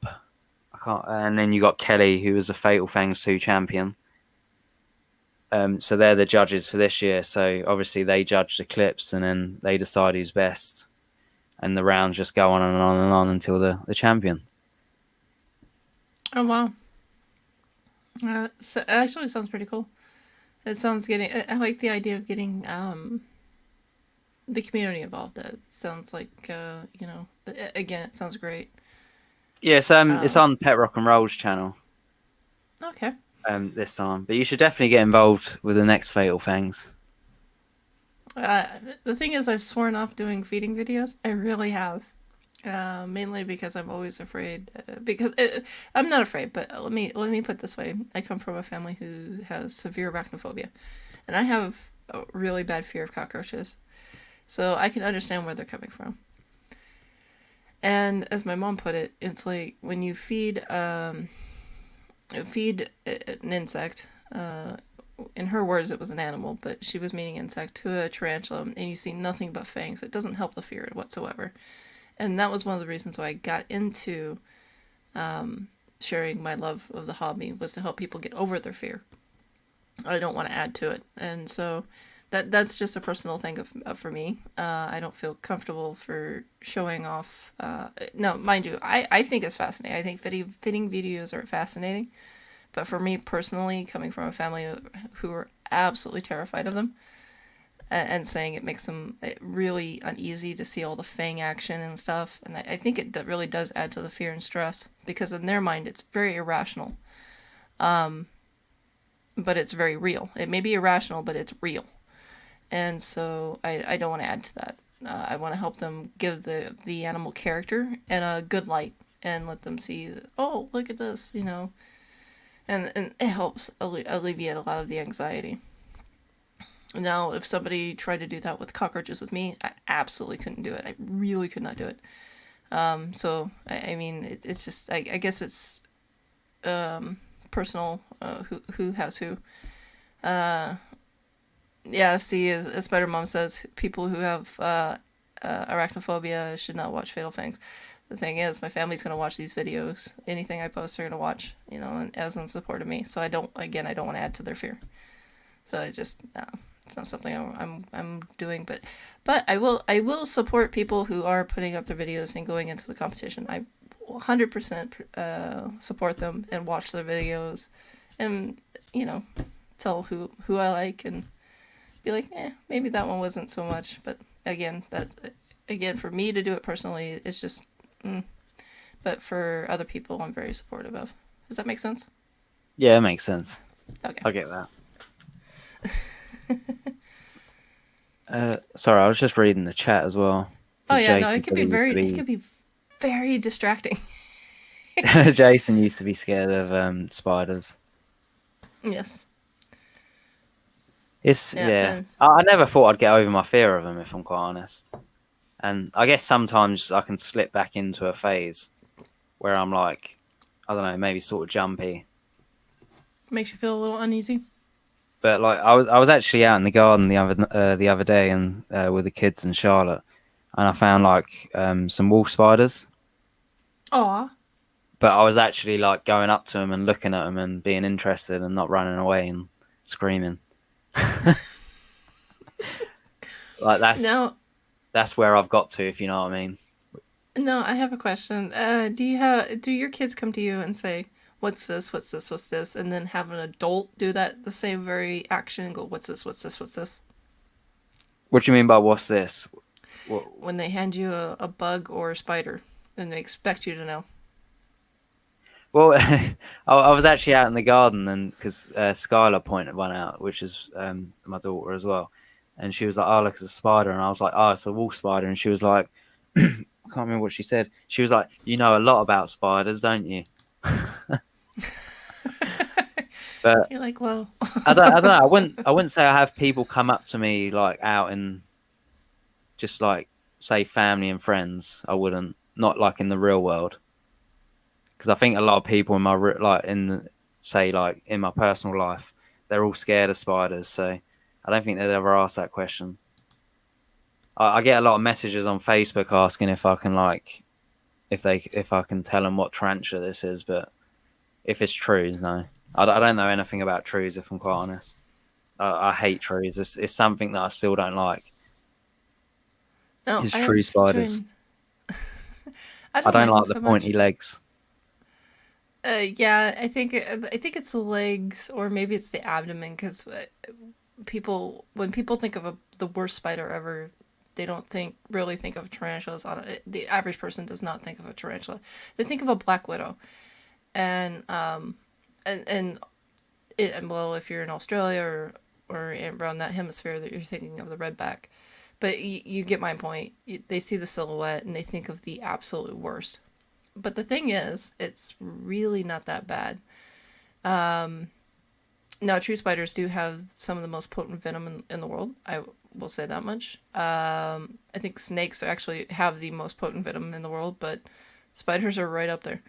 and then you got Kelly, who was a Fatal Fangs 2 champion. So they're the judges for this year. So obviously they judge the clips and then they decide who's best. And the rounds just go on and on and on until the champion. Oh wow. So it actually sounds pretty cool. It sounds getting. I like the idea of getting the community involved. It sounds like again, it sounds great. Yeah, it's on Pet Rock and Roll's channel Okay. this time. But you should definitely get involved with the next Fatal Fangs. Uh, the thing is, I've sworn off doing feeding videos. I really have. Mainly because I'm always afraid. I'm not afraid, but let me put it this way: I come from a family who has severe arachnophobia, and I have a really bad fear of cockroaches. So I can understand where they're coming from. And as my mom put it, it's like when you feed an insect. In her words, it was an animal, but she was meaning insect to a tarantula, and you see nothing but fangs. It doesn't help the fear whatsoever. And that was one of the reasons why I got into sharing my love of the hobby, was to help people get over their fear. I don't want to add to it, and so that's just a personal thing for me. I don't feel comfortable for showing off. No, mind you, I think it's fascinating. I think fitting videos are fascinating, but for me personally, coming from a family who are absolutely terrified of them, and saying it makes them really uneasy to see all the fang action and stuff. And I think it really does add to the fear and stress, because in their mind it's very irrational, but it's very real. It may be irrational, but it's real. And so I don't want to add to that. I want to help them give the animal character and a good light, and let them see that, oh, look at this, and it helps alleviate a lot of the anxiety. Now, if somebody tried to do that with cockroaches with me, I absolutely couldn't do it. I really could not do it. So, I mean, it's just, I guess it's personal, who has who. Yeah, see, as Spider Mom says, people who have arachnophobia should not watch Fatal Fangs. The thing is, my family's going to watch these videos. Anything I post, they're going to watch, and as in support of me. So I don't want to add to their fear. So it just, no, it's not something I'm doing. But I will support people who are putting up their videos and going into the competition. I 100% support them and watch their videos, and tell who I like, and be like, maybe that one wasn't so much. But again, for me to do it personally, it's just, but for other people, I'm very supportive of. Does that make sense? Yeah, it makes sense. Okay. I get that. Sorry, I was just reading the chat as well. Oh yeah, no, Jason it could be very distracting. Jason used to be scared of spiders. Yes. Yeah. I never thought I'd get over my fear of them, if I'm quite honest. And I guess sometimes I can slip back into a phase where I'm like, I don't know, maybe sort of jumpy. Makes you feel a little uneasy. But like I was actually out in the garden the other day and with the kids and Charlotte, and I found like some wolf spiders. Aw. But I was actually like going up to them and looking at them and being interested and not running away and screaming. Like Now, that's where I've got to, if you know what I mean. no, I have a question. Do your kids come to you and say, "What's this? What's this? What's this?" and then have an adult do that the same very action and go, "What's this? What's this? What's this?" What do you mean by what's this? What, when they hand you a bug or a spider and they expect you to know. well, I was actually out in the garden and because Skylar pointed one out, which is my daughter as well, and she was like, "Oh, look, it's a spider," and I was like, "Oh, it's a wolf spider," and she was like, "I can't remember what she said." She was like, "You know a lot about spiders, don't you?" But You're like, well, I don't know. I wouldn't say I have people come up to me like out in just like say family and friends. I wouldn't, not like in the real world, because I think a lot of people in my like say like in my personal life, they're all scared of spiders. So I don't think they'd ever ask that question. I get a lot of messages on Facebook asking if I can like if I can tell them what tarantula this is, but if it's trees, no. I don't know anything about trees, if I'm quite honest. I hate trees. It's something that I still don't like. no, Is I tree have spiders. joined. I I don't don't mind them like the so much. pointy legs. Yeah, I think it's the legs or maybe it's the abdomen because when people think of the worst spider ever, they don't really think of tarantulas. The average person does not think of a tarantula. They think of a black widow, and well, if you're in Australia or around that hemisphere, that you're thinking of the redback. But you get my point. They see the silhouette and they think of the absolute worst. But the thing is, it's really not that bad. Now, true spiders do have some of the most potent venom in the world. I will say that much. I think snakes actually have the most potent venom in the world, but spiders are right up there.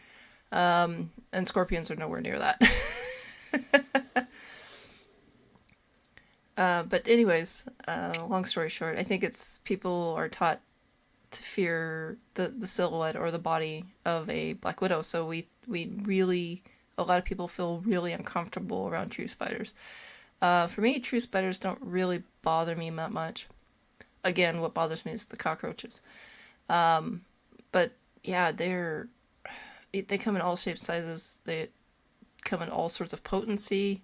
And scorpions are nowhere near that. But anyways, long story short, I think it's people are taught to fear the silhouette or the body of a black widow. So we really a lot of people feel really uncomfortable around true spiders. For me, true spiders don't really bother me that much. Again, what bothers me is the cockroaches. But yeah, they come in all shapes, sizes. They come in all sorts of potency.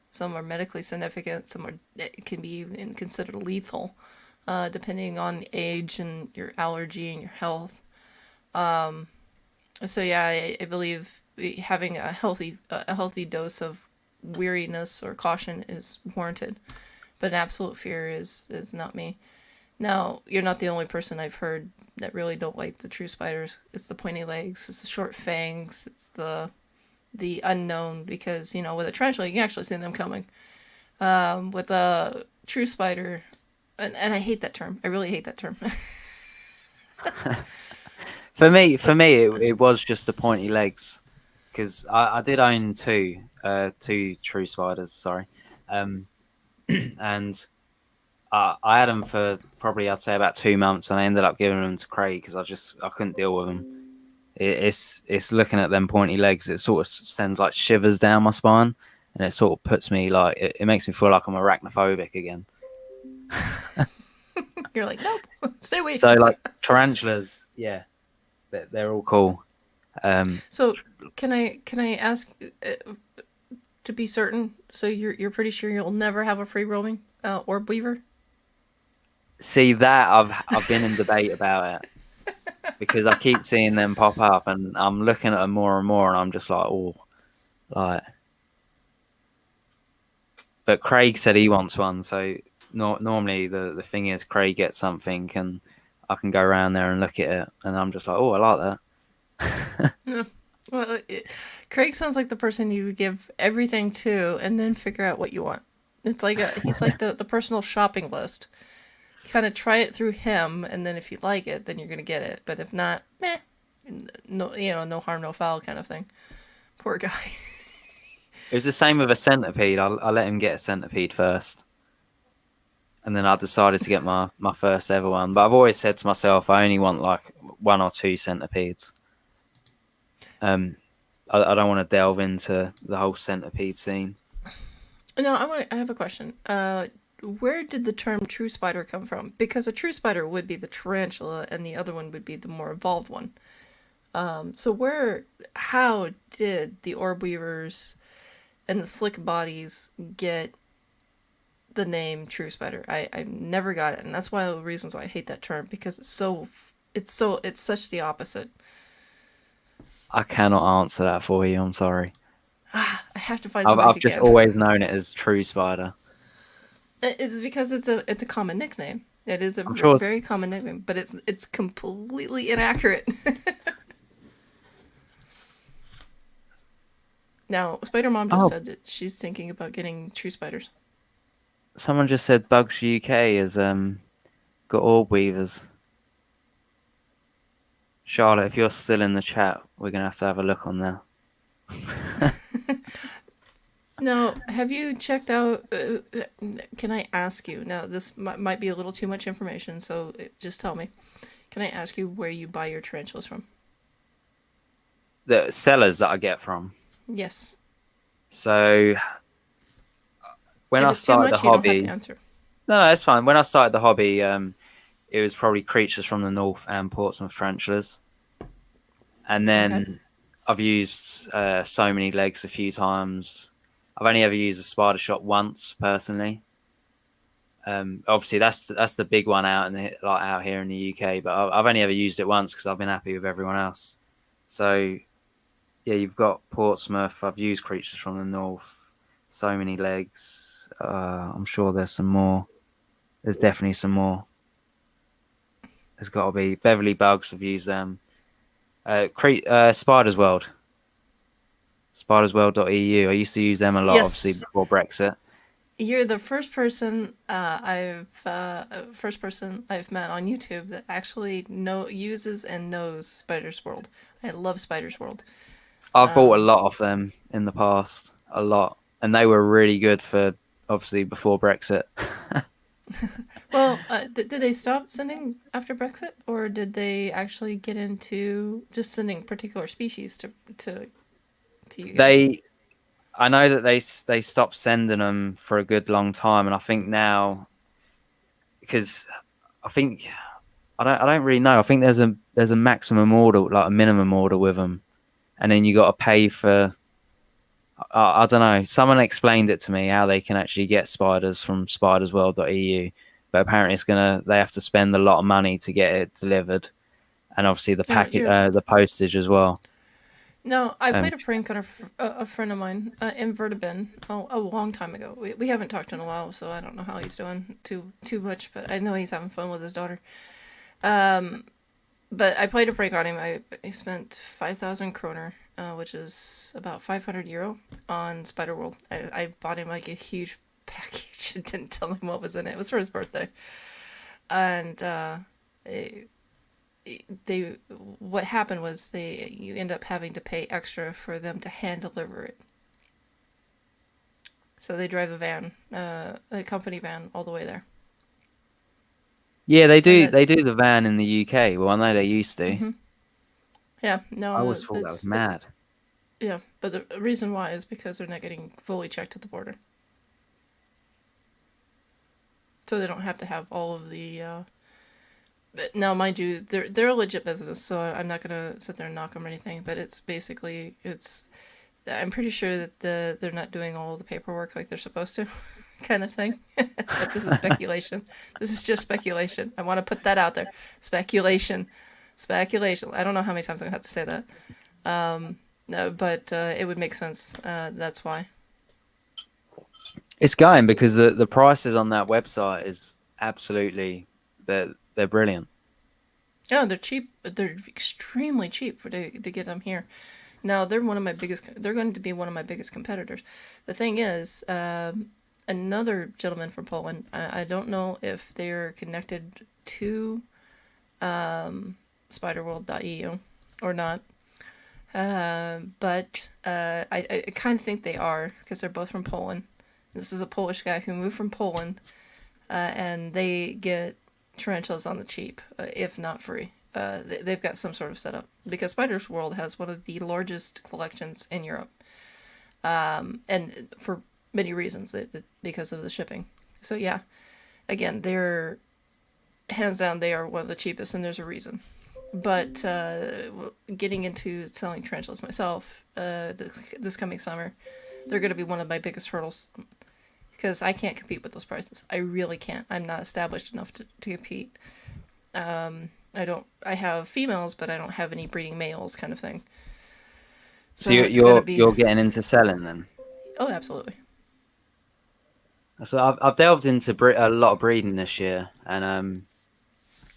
Some are medically significant. Some can be considered lethal, depending on age and your allergy and your health. So yeah, I believe having a healthy dose of weariness or caution is warranted, but absolute fear is not me. Now, you're not the only person I've heard that really don't like the true spiders. It's the pointy legs, it's the short fangs, it's the unknown because with a tarantula you can actually see them coming. With a true spider, and I hate that term. I really hate that term. For me, it was just the pointy legs because I did own two true spiders. Sorry, um, and I had them for probably I'd say about 2 months, and I ended up giving them to Craig because I couldn't deal with them. It's looking at them pointy legs. It sort of sends like shivers down my spine, and it sort of puts me like it makes me feel like I'm arachnophobic again. You're like, nope, stay away. So like tarantulas, yeah, they're all cool. So can I ask to be certain? So you're pretty sure you'll never have a free roaming orb weaver? See that I've been in debate about it because I keep seeing them pop up, and I'm looking at them more and more, and I'm just like, oh, like. But Craig said he wants one, so normally the thing is Craig gets something, and I can go around there and look at it, and I'm just like, oh, I like that. No. Well, Craig sounds like the person you would give everything to and then figure out what you want. He's like the personal shopping list. Kind of try it through him, and then if you like it, then you're gonna get it. But if not, meh, no, no harm, no foul kind of thing. Poor guy. It was the same with a centipede. I let him get a centipede first, and then I decided to get my first ever one. But I've always said to myself, I only want like 1 or 2 centipedes. I don't want to delve into the whole centipede scene. No, I have a question. Where did the term true spider come from? Because a true spider would be the tarantula, and the other one would be the more evolved one. How did the orb weavers and the slick bodies get the name true spider? I never got it, and that's one of the reasons why I hate that term, because it's such the opposite. I cannot answer that for you. I'm sorry. I have to find I've somebody I've who just can. always known it as True Spider. It's because it's a common nickname. It is a I'm sure. very common nickname, but it's completely inaccurate. Now, Spider Mom just Oh, said that she's thinking about getting true spiders. someone just said Bugs UK has got orb weavers. Charlotte, if you're still in the chat, we're gonna have a look on there. Now, have you checked out? Can I ask you? Now, this might be a little too much information, so just tell me. Can I ask you where you buy your tarantulas from? The sellers that I get from. Yes. So when If I it's too started the much, you don't have to hobby, answer. no, that's fine. When I started the hobby, it was probably creatures from the north and Portsmouth tarantulas, and Okay. then I've used so many legs a few times. I've only ever used a spider shot once personally. Obviously, that's the big one out here in the UK, but I've only ever used it once because I've been happy with everyone else. So yeah, you've got Portsmouth. I've used creatures from the north. So many legs. I'm sure there's some more. There's definitely some more. There's got to be Beverly Bugs. I've used them. Spiders World. Spidersworld.eu. I used to use them a lot, obviously Yes, before Brexit. you're the first person I've met on YouTube that actually uses and knows Spider's World. I love Spider's World. I've bought a lot of them in the past, a lot, and they were really good for obviously before Brexit. Well, did they stop sending after Brexit, or did they actually get into just sending particular species to you guys? I know that they stopped sending them for a good long time, and I think now because I think I don't really know. I think there's a maximum order, like a minimum order with them, and then you got to pay for. I don't know. Someone explained it to me how they can actually get spiders from spidersworld.eu, but apparently they have to spend a lot of money to get it delivered, and obviously the No, packet, the postage as well. no. I Um, played a prank on a friend of mine, Invertibin, a long time ago. We haven't talked in a while, so I don't know how he's doing too much, but I know he's having fun with his daughter. Um, but I played a prank on him. I spent 5,000 kroner, which is about 500 euro, on Spider World. I bought him like a huge package and didn't tell him what was in it. It was for his birthday, and it, they what happened was you end up having to pay extra for them to hand deliver it. So they drive a company van, all the way there. yeah, they And do. They do the van in the UK. Well, I know they used to. mm-hmm. Yeah, I no, always thought that was mad. yeah, but the reason why is because they're not getting fully checked at the border, so they don't have to have all of the. But now, mind you, they're a legit business, so I'm not gonna sit there and knock them or anything. But it's basically it's. I'm pretty sure that they're not doing all the paperwork like they're supposed to, kind of thing. But this is speculation. This is just speculation. I want to put that out there. Speculation, speculation. I don't know how many times I'm gonna have to say that. No, but it would make sense. That's why. It's going because the prices on that website is absolutely they're brilliant. Oh, they're cheap. They're extremely cheap to get them here. Now they're one of my biggest. They're going to be one of my biggest competitors. The thing is, another gentleman from Poland. I don't know if they're connected to spiderworld.eu or not, But I kind of think they are because they're both from Poland. This is a Polish guy who moved from Poland, and they get tarantulas on the cheap, if not free. They've got some sort of setup because Spiders World has one of the largest collections in Europe, and for many reasons, because of the shipping. So yeah, again, they're hands down they are one of the cheapest, and there's a reason. But getting into selling tarantulas myself, this coming summer, they're going to be one of my biggest hurdles because I can't compete with those prices. I really can't. I'm not established enough to compete. I don't. I have females, but I don't have any breeding males, kind of thing. So you're getting into selling then? Oh, absolutely. So I've delved into a lot of breeding this year, and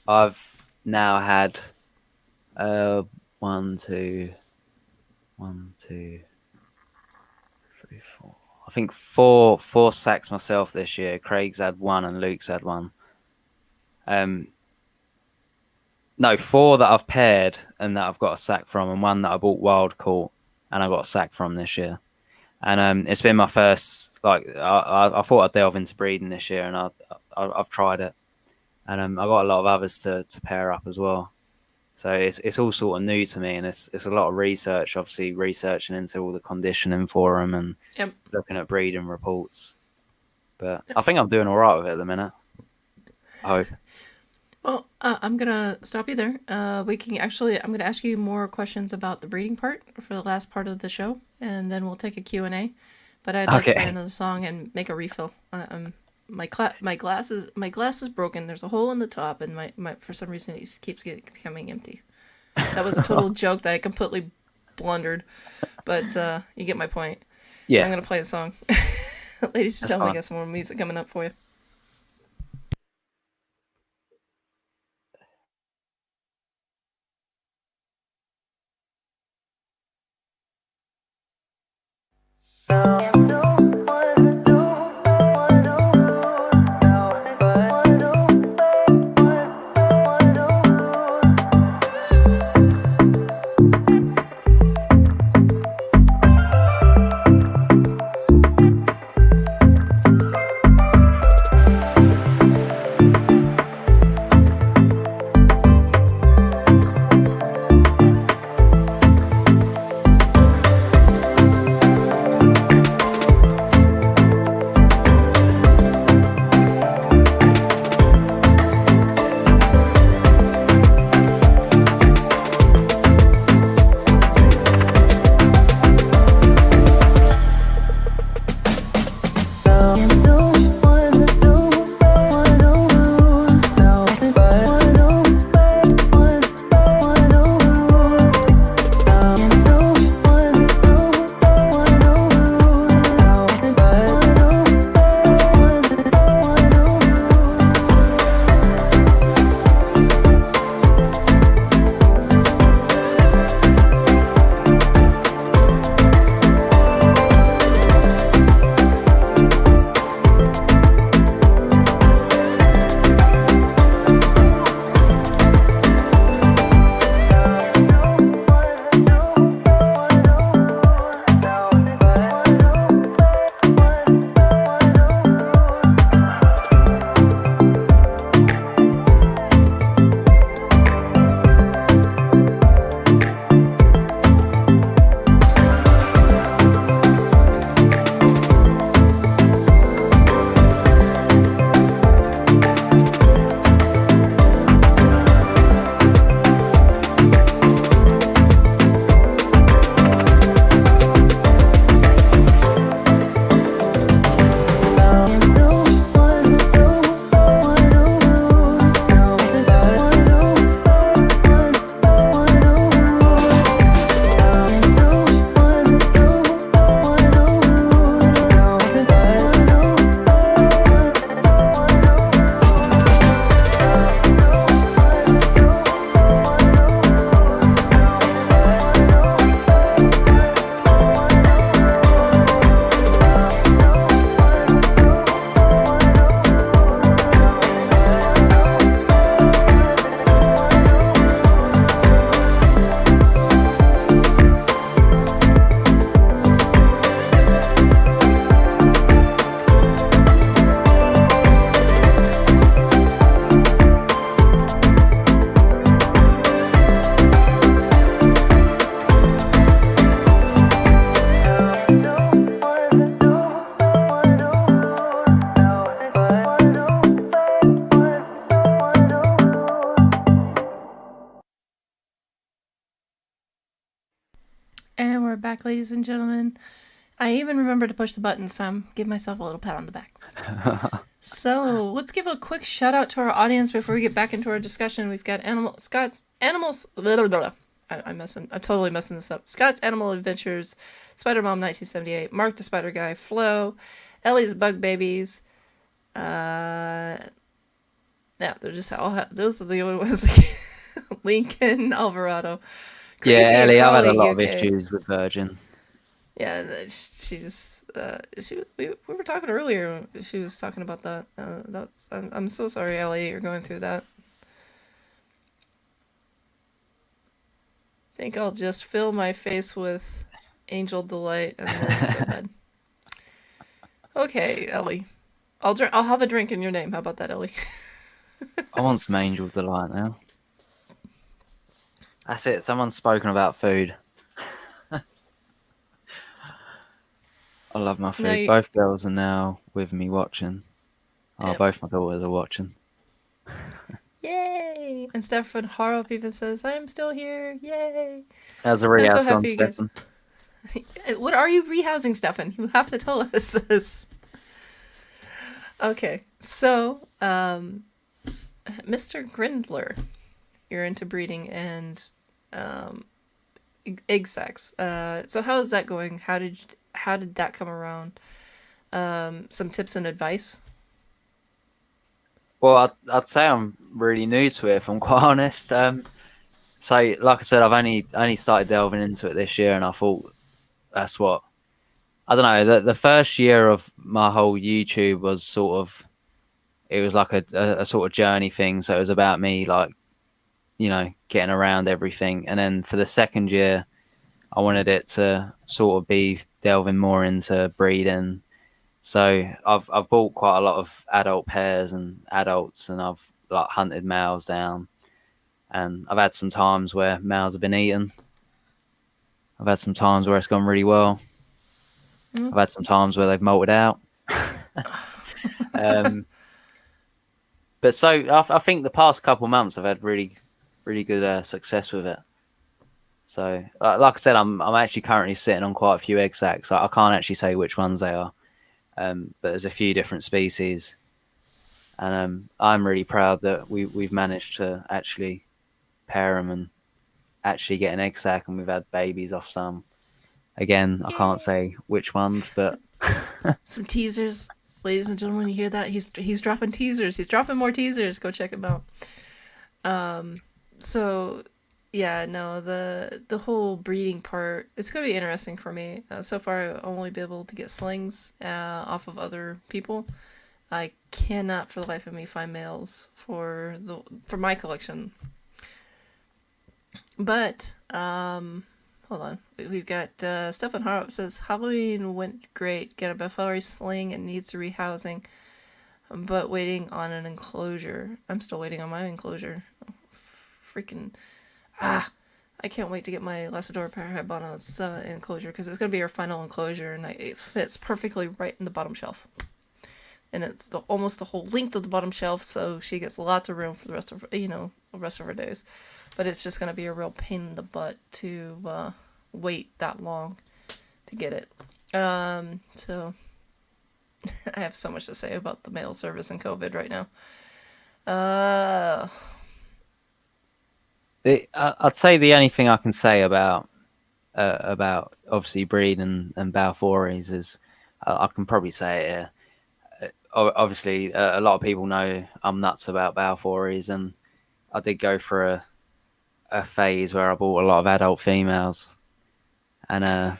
I've now had one, two, 3, 4. I think four sacks myself this year. Craig's had one and Luke's had one. No, 4 that I've paired and that I've got a sack from, and 1 that I bought wild caught and I got a sack from this year. And it's been my first. Like I thought I'd delve into breeding this year, and I've tried it, and I got a lot of others to pair up as well. So it's all sort of new to me, and it's a lot of research. Obviously, researching into all the conditioning for them and looking at breeding reports. But I think I'm doing all right with it at the minute. I hope. Well, I'm gonna stop you there. We can actually. I'm gonna ask you more questions about the breeding part for the last part of the show, and then we'll take a Q&A. But I'd like to play another song and make a refill. My glass is broken. There's a hole in the top, and my for some reason it keeps becoming empty. That was a total joke that I completely blundered, but you get my point. Yeah, I'm gonna play a song. Ladies and gentlemen, I got some more music coming up for you. we're back, ladies and gentlemen. I even remember to push the button, so I'm giving myself a little pat on the back. So let's give a quick shout out to our audience before we get back into our discussion. We've got Scott's Animals. I'm totally messing this up. Scott's Animal Adventures, Spider Mom 1978, Mark the Spider Guy, Flo, Ellie's Bug Babies. Yeah, they're just all. Those are the only ones. Lincoln Alvarado. Yeah, Creepy Ellie, I've had a Crawly lot of UK. issues with Virgin. Yeah, we were talking earlier. She was talking about that. I'm so sorry, Ellie, you're going through that. I think I'll just fill my face with Angel Delight and then go to bed. Okay, Ellie, I'll have a drink in your name. How about that, Ellie? I want some Angel Delight now. That's it. Someone's spoken about food. I love my food. No, Both girls are now with me watching. Oh, Yep. both my daughters are watching. Yay! And Stefan Harop even says, "I'm still here! Yay!" How's the I'm so rehouse gone, happy you guys- Stefan? What are you rehousing, Stefan? You have to tell us this. Okay, so Mr. Grindler, you're into breeding and egg sacs. So how is that going? How did that come around? Some tips and advice. Well, I'd say I'm really new to it, if I'm quite honest. So, like I said, I've only started delving into it this year, and I thought that's what I don't know. The first year of my whole YouTube was sort of it was like a sort of journey thing. So it was about me, like, getting around everything. And then for the second year, I wanted it to sort of be delving more into breeding. So I've bought quite a lot of adult pairs and adults, and I've like hunted males down. And I've had some times where males have been eaten. I've had some times where it's gone really well. I've had some times where they've molted out. But so I think the past couple months I've had really, really good success with it. So like I said, I'm actually currently sitting on quite a few egg sacs. I can't actually say which ones they are, but there's a few different species, and I'm really proud that we've managed to actually pair them and actually get an egg sac, and we've had babies off some. Again, I can't say which ones, but Some teasers, ladies and gentlemen. You hear that? He's dropping teasers. He's dropping more teasers. Go check him out. So yeah, no, the whole breeding part, it's gonna be interesting for me. So far, I've only been able to get slings off of other people. I cannot for the life of me find males for my collection. But hold on, we've got Stefan Harop says Halloween went great. Get a Buffalo sling and needs rehousing, but waiting on an enclosure. I'm still waiting on my enclosure. Oh, freaking I can't wait to get my Lasador Parahibona's enclosure, because it's going to be our final enclosure, and it fits perfectly right in the bottom shelf. And it's almost the whole length of the bottom shelf, so she gets lots of room for the rest of her days. But it's just going to be a real pain in the butt to wait that long to get it. So I have so much to say about the mail service and COVID right now. I'd say the only thing I can say about obviously breeding and Balfouries is I can probably say it here. Obviously, a lot of people know I'm nuts about Balfouries, and I did go for a phase where I bought a lot of adult females, and I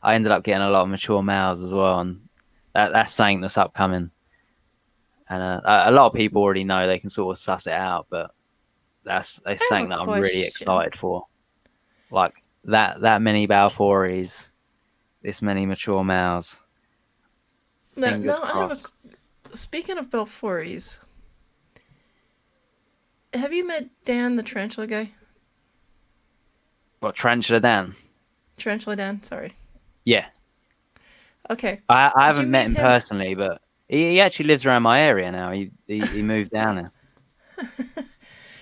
ended up getting a lot of mature males as well, and that's something that's upcoming. And a lot of people already know, they can sort of suss it out, but that's something that I'm really excited for. Like that many Balfouries, this many mature males. Fingers crossed. Speaking of Balfouries, have you met Dan, the tarantula guy? What, Tarantula Dan? Tarantula Dan, sorry. Yeah. Okay. I haven't met him personally, but he actually lives around my area now. He moved down there.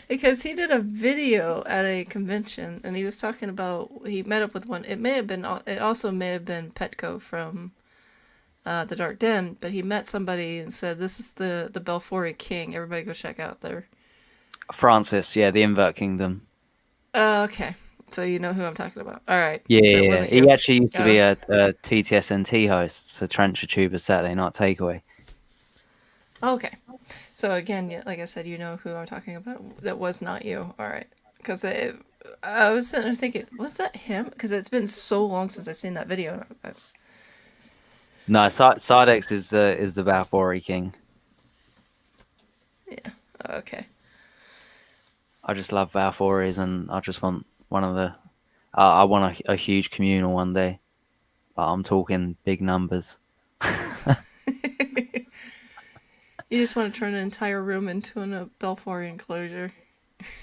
because he did a video at a convention and he was talking about he met up with one. It also may have been Petco from the Dark Den, but he met somebody and said, "This is the Belfori King. Everybody go check out there." Francis, yeah, the Invert Kingdom. Okay, so you know who I'm talking about. All right, Yeah, so it yeah, yeah. wasn't He you. actually used to Got be him. a TTSNT host, so Trencher Tuber Saturday Night Takeaway. Okay, so again, like I said, you know who I'm talking about. That was not you. All right, because I was sitting there thinking, was that him? Because it's been so long since I've seen that video. No, Sidex is the Balfouri King. Yeah. Okay. I just love Balfouris, and I just want one of the. I want a huge communal one day, but I'm talking big numbers. You just want to turn an entire room into a Belfort enclosure.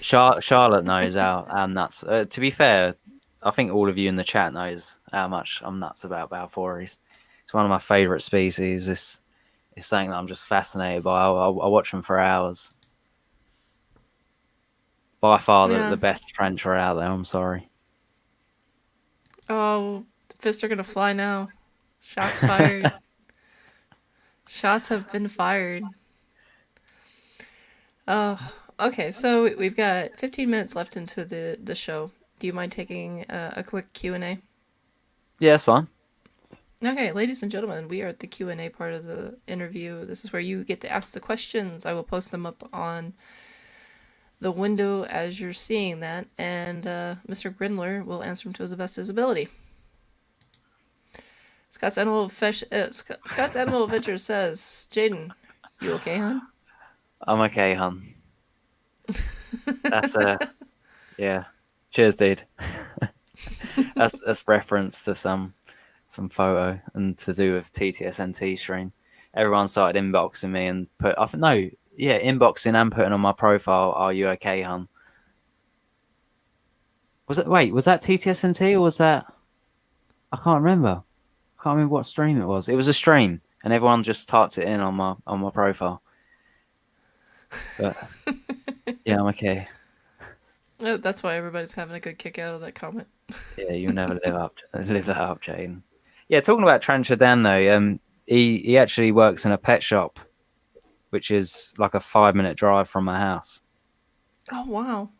Charlotte knows how nuts. To be fair, I think all of you in the chat knows how much I'm nuts about Balfouris. It's one of my favourite species. It's something that I'm just fascinated by. I watch them for hours. By far the Yeah. best trencher out there. I'm sorry. Oh, the fists are gonna fly now. Shots fired. Shots have been fired. Oh, okay. So we've got 15 minutes left into the show. Do you mind taking a quick Q&A? Yeah, that's fine. Okay, ladies and gentlemen, we are at the Q&A part of the interview. This is where you get to ask the questions. I will post them up on the window as you're seeing that, and Mr. Grindler will answer them to the best of his ability. Scott's Animal Adventure says, Jaden, you okay, hon? I'm okay, hun. That's yeah. Cheers, dude. that's reference to some photo and to do with TTSNT stream. Everyone started inboxing me and inboxing and putting on my profile, "Are you okay, hun?" Was that TTSNT or was that? I can't remember. I can't remember what stream it was. It was a stream, and everyone just typed it in on my profile. But yeah, I'm okay. That's why everybody's having a good kick out of that comment. Yeah, you'll never live that up, Jane. Yeah, talking about Trancher Dan though, he actually works in a pet shop, which is like a 5-minute drive from my house. Oh, wow.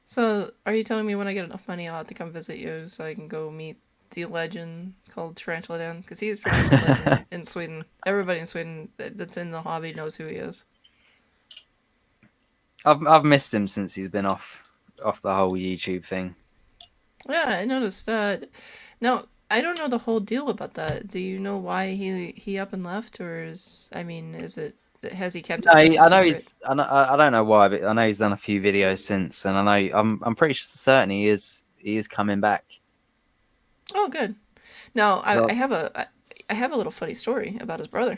So, are you telling me when I get enough money, I'll have to come visit you so I can go meet the legend called Tarantula Dan? Because he is pretty much a legend in Sweden. Everybody in Sweden that's in the hobby knows who he is. I've missed him since he's been off the whole YouTube thing. Yeah, I noticed. Now, I don't know the whole deal about that. Do you know why he up and left, or is it has he kept it such a secret? I don't know why, but I know he's done a few videos since, and I'm pretty certain he is coming back. Oh, good. Now, So I have a little funny story about his brother.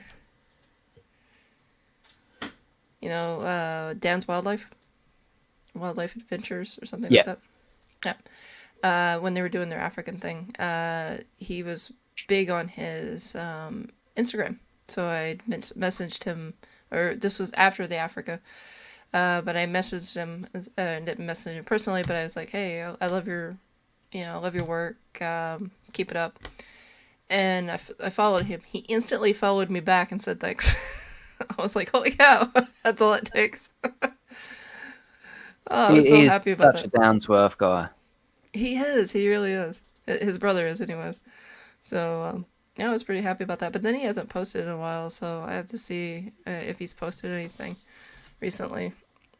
You know, Dan's Wildlife Adventures or something like yeah, that. Yeah. When they were doing their African thing, he was big on his Instagram. So I messaged him, or this was after the Africa, but I messaged him and didn't message him personally. But I was like, "Hey, I love I love your work. Keep it up." And I followed him. He instantly followed me back and said thanks. I was like, "Holy cow, that's all it takes." Oh, I was so he happy is about such that. a down to earth guy. He is. He really is. His brother is, anyways. So, yeah, I was pretty happy about that. But then he hasn't posted in a while, so I have to see if he's posted anything recently.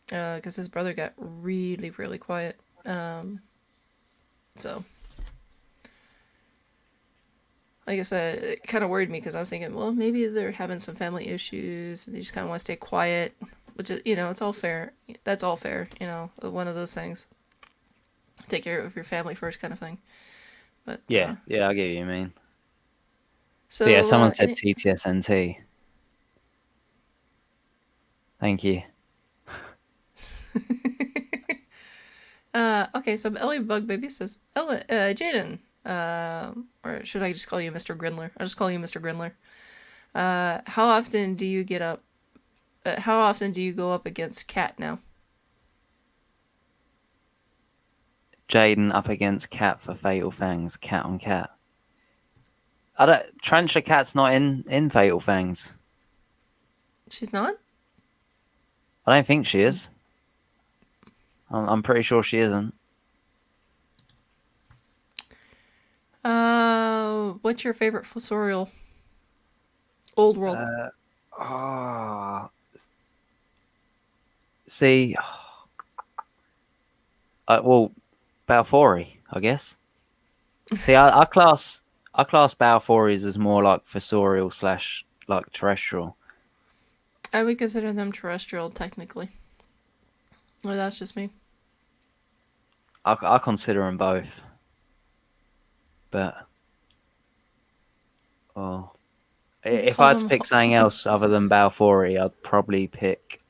Because his brother got really, really quiet. So, like I said, it kind of worried me because I was thinking, well, maybe they're having some family issues and they just kind of want to stay quiet, which is, it's all fair. That's all fair, one of those things. Take care of your family first kind of thing. But, Yeah, I get what you mean. So yeah, so, someone said TTSNT. Thank you. Okay, so Ellie Bug Baby says, Jaden, or should I just call you Mr. Grindler? I'll just call you Mr. Grindler. How often do you get up? How often do you go up against Cat now? Jaden up against Cat for Fatal Fangs. Cat on Cat. I don't. Trencher Cat's not in Fatal Fangs. She's not? I don't think she is. I'm pretty sure she isn't. What's your favorite fossorial? Old world. See, well, Balfouri, I guess. See, I class Balfouris as more like fossorial / like terrestrial. I would consider them terrestrial, technically. Well, that's just me. I consider them both, but if I had to pick something else other than Balfouri, I'd probably pick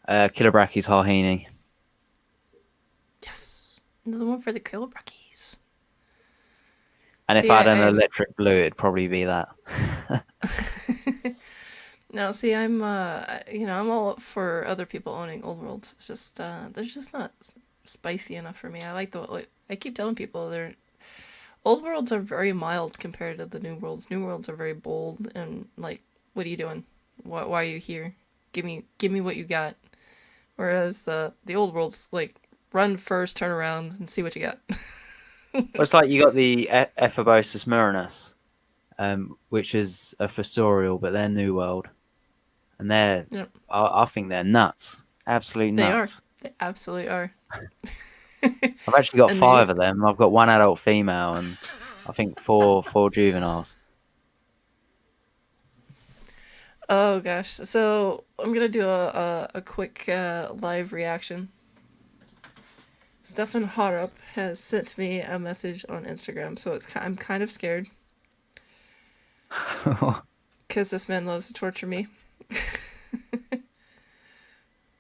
Kilobrachys Harhini. Yes, another one for the Kilobrachys. And if I had an electric blue, it'd probably be that. No, see, I'm I'm all up for other people owning old worlds. It's just they're just not spicy enough for me. I like I keep telling people old worlds are very mild compared to the new worlds. New worlds are very bold and like, what are you doing? Why are you here? Give me what you got. Whereas the old worlds, like, run first, turn around, and see what you got. Well, it's like you got the Ephobosis Murinus, which is a fossorial, but they're New World, and I think they're nuts, absolute nuts. They absolutely are. I've actually got 5 of them. I've got 1 adult female and I think 4 juveniles. Oh gosh! So I'm gonna do a quick live reaction. Stefan Harup has sent me a message on Instagram, so I'm kind of scared because this man loves to torture me.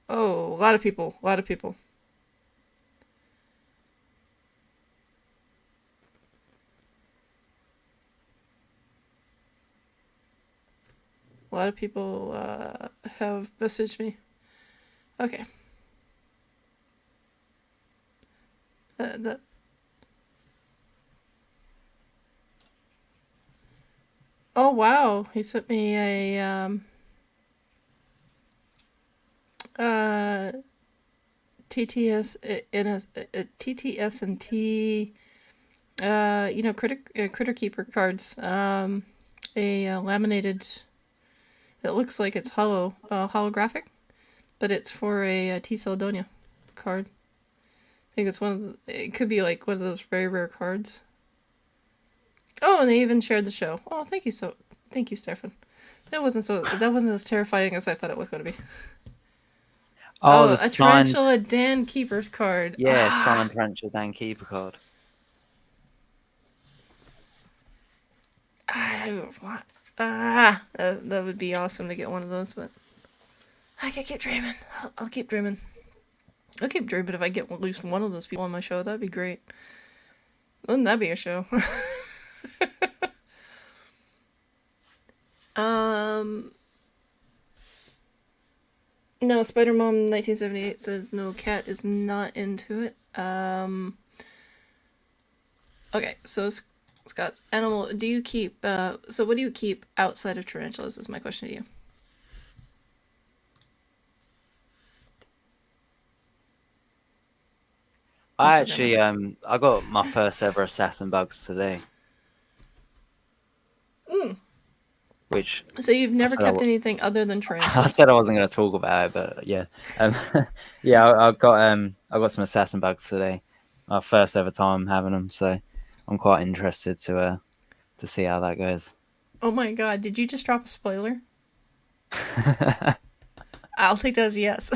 Oh, a lot of people. A lot of people have messaged me. Okay. Oh wow, he sent me a TTS in a TTS and T critter keeper cards. A laminated. It looks like it's holographic, but it's for a T Celedonia card. I think it's it could be like one of those very rare cards. Oh, and they even shared the show. Oh, thank you, Stefan. That wasn't as terrifying as I thought it was going to be. Oh, a Tarantula Dan Keeper card. Yeah, signed Tarantula Dan Keeper card. That would be awesome to get one of those, but I can keep dreaming. I'll keep dreaming. I'll keep dreaming if I get at least one of those people on my show. That'd be great. Wouldn't that be a show? No, Spider Mom 1978 says no, Cat is not into it. Okay, so Scott's animal. Do you keep? So what do you keep outside of tarantulas? Is my question to you. I actually I got my first ever assassin bugs today. Which, so you've never kept anything other than tarantulas? I said I wasn't going to talk about it, but yeah, yeah, I got some assassin bugs today. My first ever time having them, so I'm quite interested to see how that goes. Oh my god! Did you just drop a spoiler? I'll take that as a yes.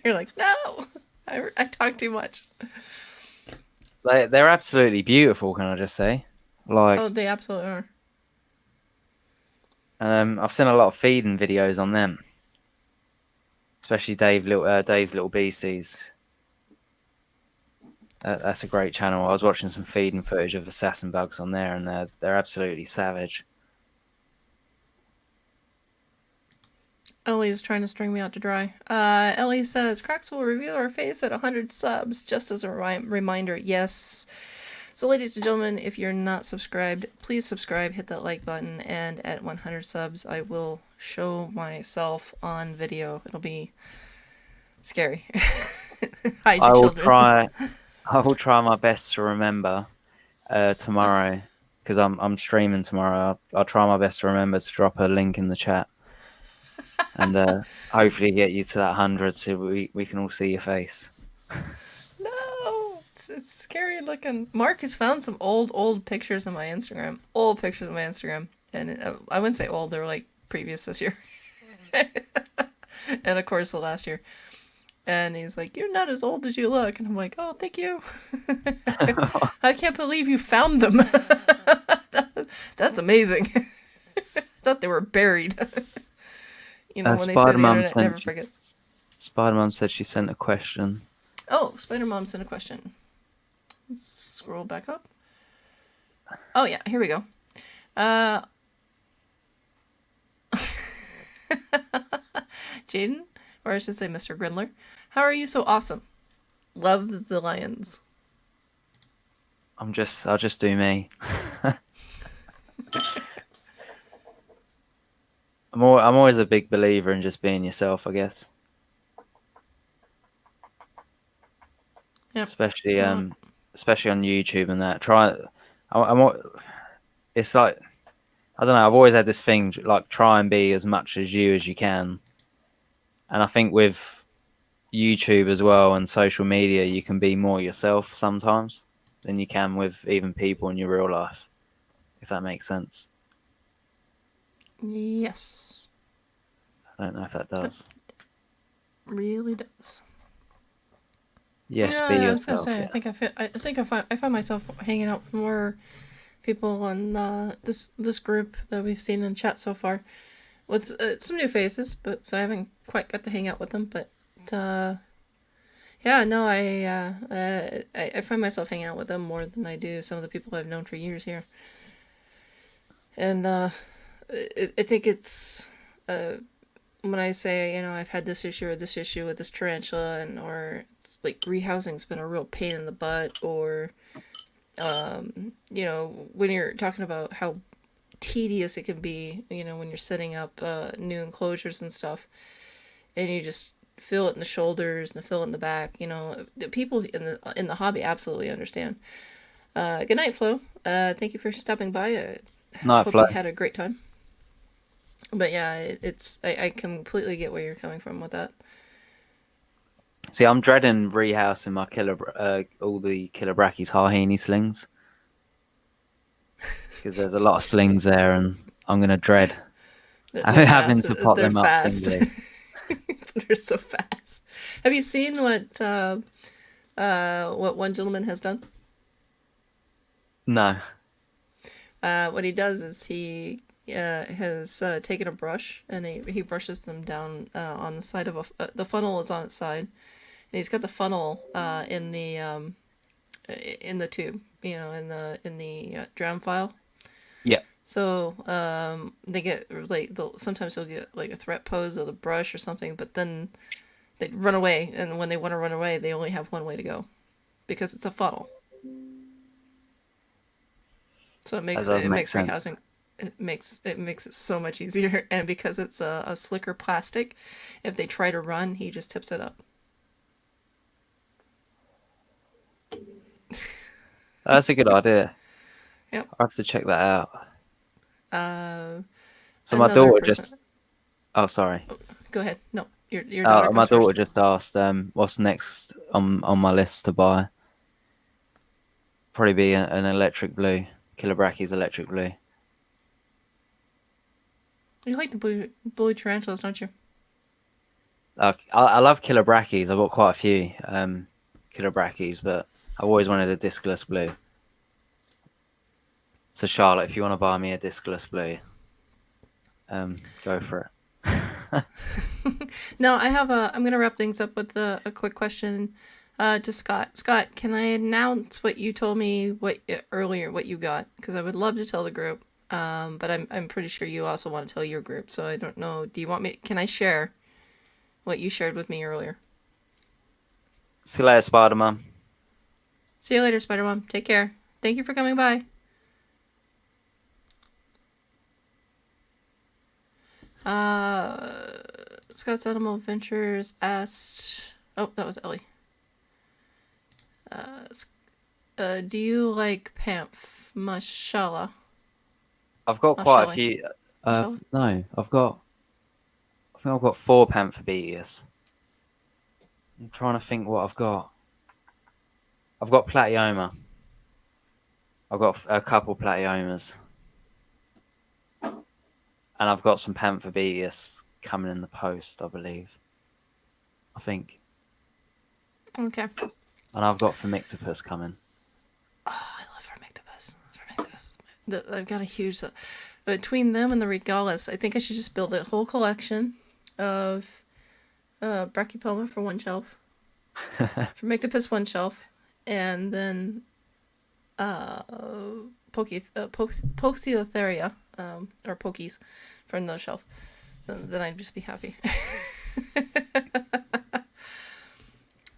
You're like, no, I talk too much. They're absolutely beautiful. Can I just say, like, oh, they absolutely are. I've seen a lot of feeding videos on them, especially Dave's Little Beasties. That's a great channel. I was watching some feeding footage of assassin bugs on there, and they're absolutely savage. Ellie's trying to string me out to dry. Ellie says, Cracks will reveal our face at 100 subs, just as a reminder. Yes. So, ladies and gentlemen, if you're not subscribed, please subscribe, hit that like button, and at 100 subs, I will show myself on video. It'll be scary. Hide your children. I will try my best to remember tomorrow, because I'm streaming tomorrow. I'll try my best to remember to drop a link in the chat, and hopefully get you to that 100 so we can all see your face. No, it's scary looking. Mark has found some old pictures of my Instagram. Old pictures of my Instagram, and I wouldn't say old. They were like previous this year, and of course the last year. And he's like, "You're not as old as you look," and I'm like, "Oh, thank you." I can't believe you found them. That's amazing. I thought they were buried. You know, when they say the internet never forgets. Spider-Mom said she sent a question. Oh, Spider-Mom sent a question. Let's scroll back up. Oh, yeah, here we go. Jaden, or I should say Mr. Grindler. How are you so awesome? Love the lions. I'll just do me. I'm always a big believer in just being yourself, I guess. Yep. Especially on YouTube and that. It's like, I don't know, I've always had this thing, like, try and be as much as you can. And I think with YouTube as well and social media, you can be more yourself sometimes than you can with even people in your real life, if that makes sense. Yes. I don't know if that does. It really does. Yes, yeah, be yourself. I was gonna say, yeah. I think I find myself hanging out with more people on this group that we've seen in chat so far, with some new faces, but so I haven't quite got to hang out with them. But yeah, no, I find myself hanging out with them more than I do some of the people I've known for years here. And I think it's when I say, you know, I've had this issue or this issue with this tarantula, and or it's like rehousing's been a real pain in the butt, or you know, when you're talking about how tedious it can be, you know, when you're setting up new enclosures and stuff, and you just feel it in the shoulders and feel it in the back, you know, the people in the hobby absolutely understand. Good night, Flo. Thank you for stopping by. Night, Flo. Hope you had a great time. But yeah, I completely get where you're coming from with that. See, I'm dreading rehousing my all the Killer Brackies Harheini slings, because there's a lot of slings there, and I'm gonna dread having to pop them up singly. They're so fast. Have you seen what one gentleman has done? No. What he does is he has taken a brush, and he brushes them down on the side of the funnel is on its side, and he's got the funnel in the tube, you know, in the dram file. Yeah. So they get like sometimes they'll get like a threat pose of the brush or something, but then they run away, and when they want to run away, they only have one way to go, because it's a funnel. So it makes rehousing. It makes it so much easier, and because it's a slicker plastic, if they try to run, he just tips it up. That's a good idea. Yep. I'll have to check that out. So my daughter just... Oh, sorry. Go ahead. No, your daughter. My daughter first. just asked, what's next on my list to buy? Probably be an electric blue. Killer Brackies electric blue. You like the blue tarantulas, don't you? I love Killer Brackies. I've got quite a few Killer Brackies, but I've always wanted a discless blue. So Charlotte, if you want to buy me a discless blue, go for it. No, I'm gonna wrap things up with a quick question to Scott. Scott, can I announce what you told me earlier what you got? Because I would love to tell the group. But I'm pretty sure you also want to tell your group. So I don't know. Do you want me? Can I share what you shared with me earlier? See you later, Spider-Man. See you later, Spider Mom. Take care. Thank you for coming by. Scott's Animal Adventures asked. Oh, that was Ellie. Do you like Pamf? Mashallah. I've got quite a few. No, I think I've got 4 Panthobeus. I'm trying to think what I've got. I've got Platyoma. I've got a couple Platyomas. And I've got some Panthobeus coming in the post, I believe. I think. Okay. And I've got Phormictopus coming. Oh, I love Phormictopus. I've got a huge... Between them and the Regalis, I think I should just build a whole collection of Brachypelma for one shelf. Phormictopus one shelf. And then Poxiotheria, or Pokies, for another shelf. Then I'd just be happy.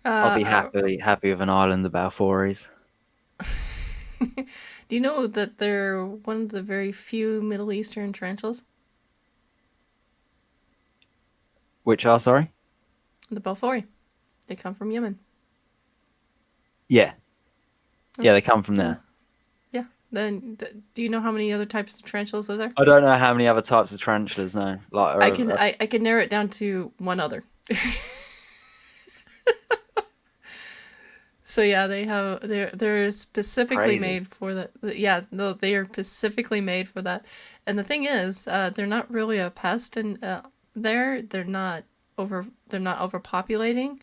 I'll be happy with an island of Balfours. Do you know that they're one of the very few Middle Eastern tarantulas? Which are, sorry? The Balfouri. They come from Yemen. Yeah. Yeah, they come from there. Yeah. Then, do you know how many other types of tarantulas are there? I don't know how many other types of tarantulas, no. I can narrow it down to one other. So yeah, they're specifically Crazy. made for that. Yeah, no, they are specifically made for that. And the thing is, they're not really a pest, and they're not overpopulating.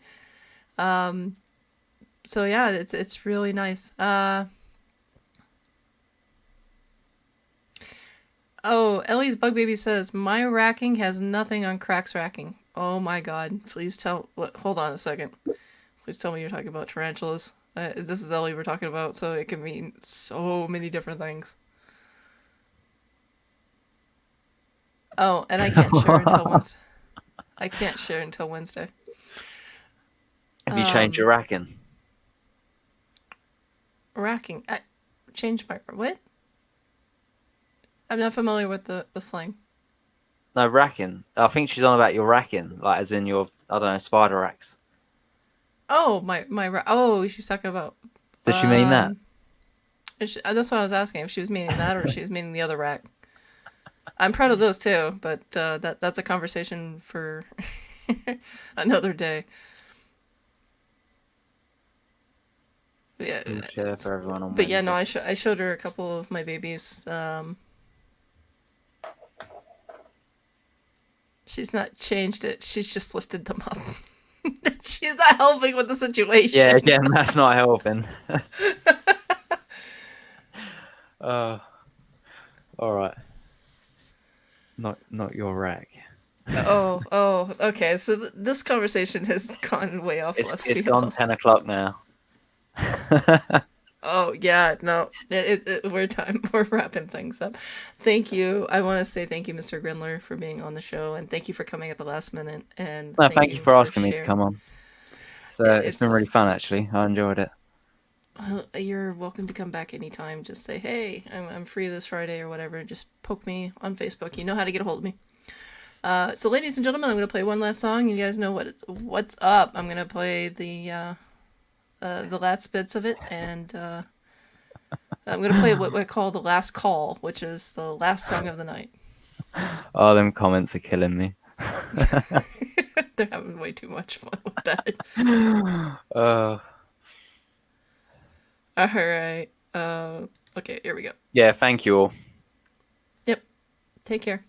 So yeah, it's really nice. Oh, Ellie's Bug Baby says my racking has nothing on Crack's racking. Oh my God! Please tell. Hold on a second. Please tell me you're talking about tarantulas. This is Ellie we're talking about, so it can mean so many different things. Oh, and I can't share until Wednesday. I can't share until Wednesday. Have you changed your racking? Racking. I changed my... What? I'm not familiar with the slang. No, racking. I think she's on about your racking, like as in your, I don't know, spider racks. Oh, oh, she's talking about... Does she mean that? That's what I was asking, if she was meaning that or if she was meaning the other rack. I'm proud of those too, but that's a conversation for another day. Yeah, We'll share for everyone on but yeah, no, Wednesday. I showed her a couple of my babies. She's not changed it. She's just lifted them up. She's not helping with the situation. Yeah, again, that's not helping. All right. Not your rack. Oh, okay. So this conversation has gone way off left It's field. gone 10 o'clock now. Oh yeah, no, we're wrapping things up. Thank you. I want to say thank you, Mr. Grindler, for being on the show, and thank you for coming at the last minute. And No, thank you for asking me to sharing. come on. So it's been really fun, actually. I enjoyed it. You're welcome to come back anytime. Just say, hey, I'm free this Friday or whatever. Just poke me on Facebook. You know how to get a hold of me. So, ladies and gentlemen, I'm gonna play one last song. You guys know what's up. I'm gonna play the last bits of it, and I'm gonna play what we call the last call, which is the last song of the night. Oh, them comments are killing me. They're having way too much fun with that. All right. Okay, here we go. Yeah, thank you all. Yep. Take care.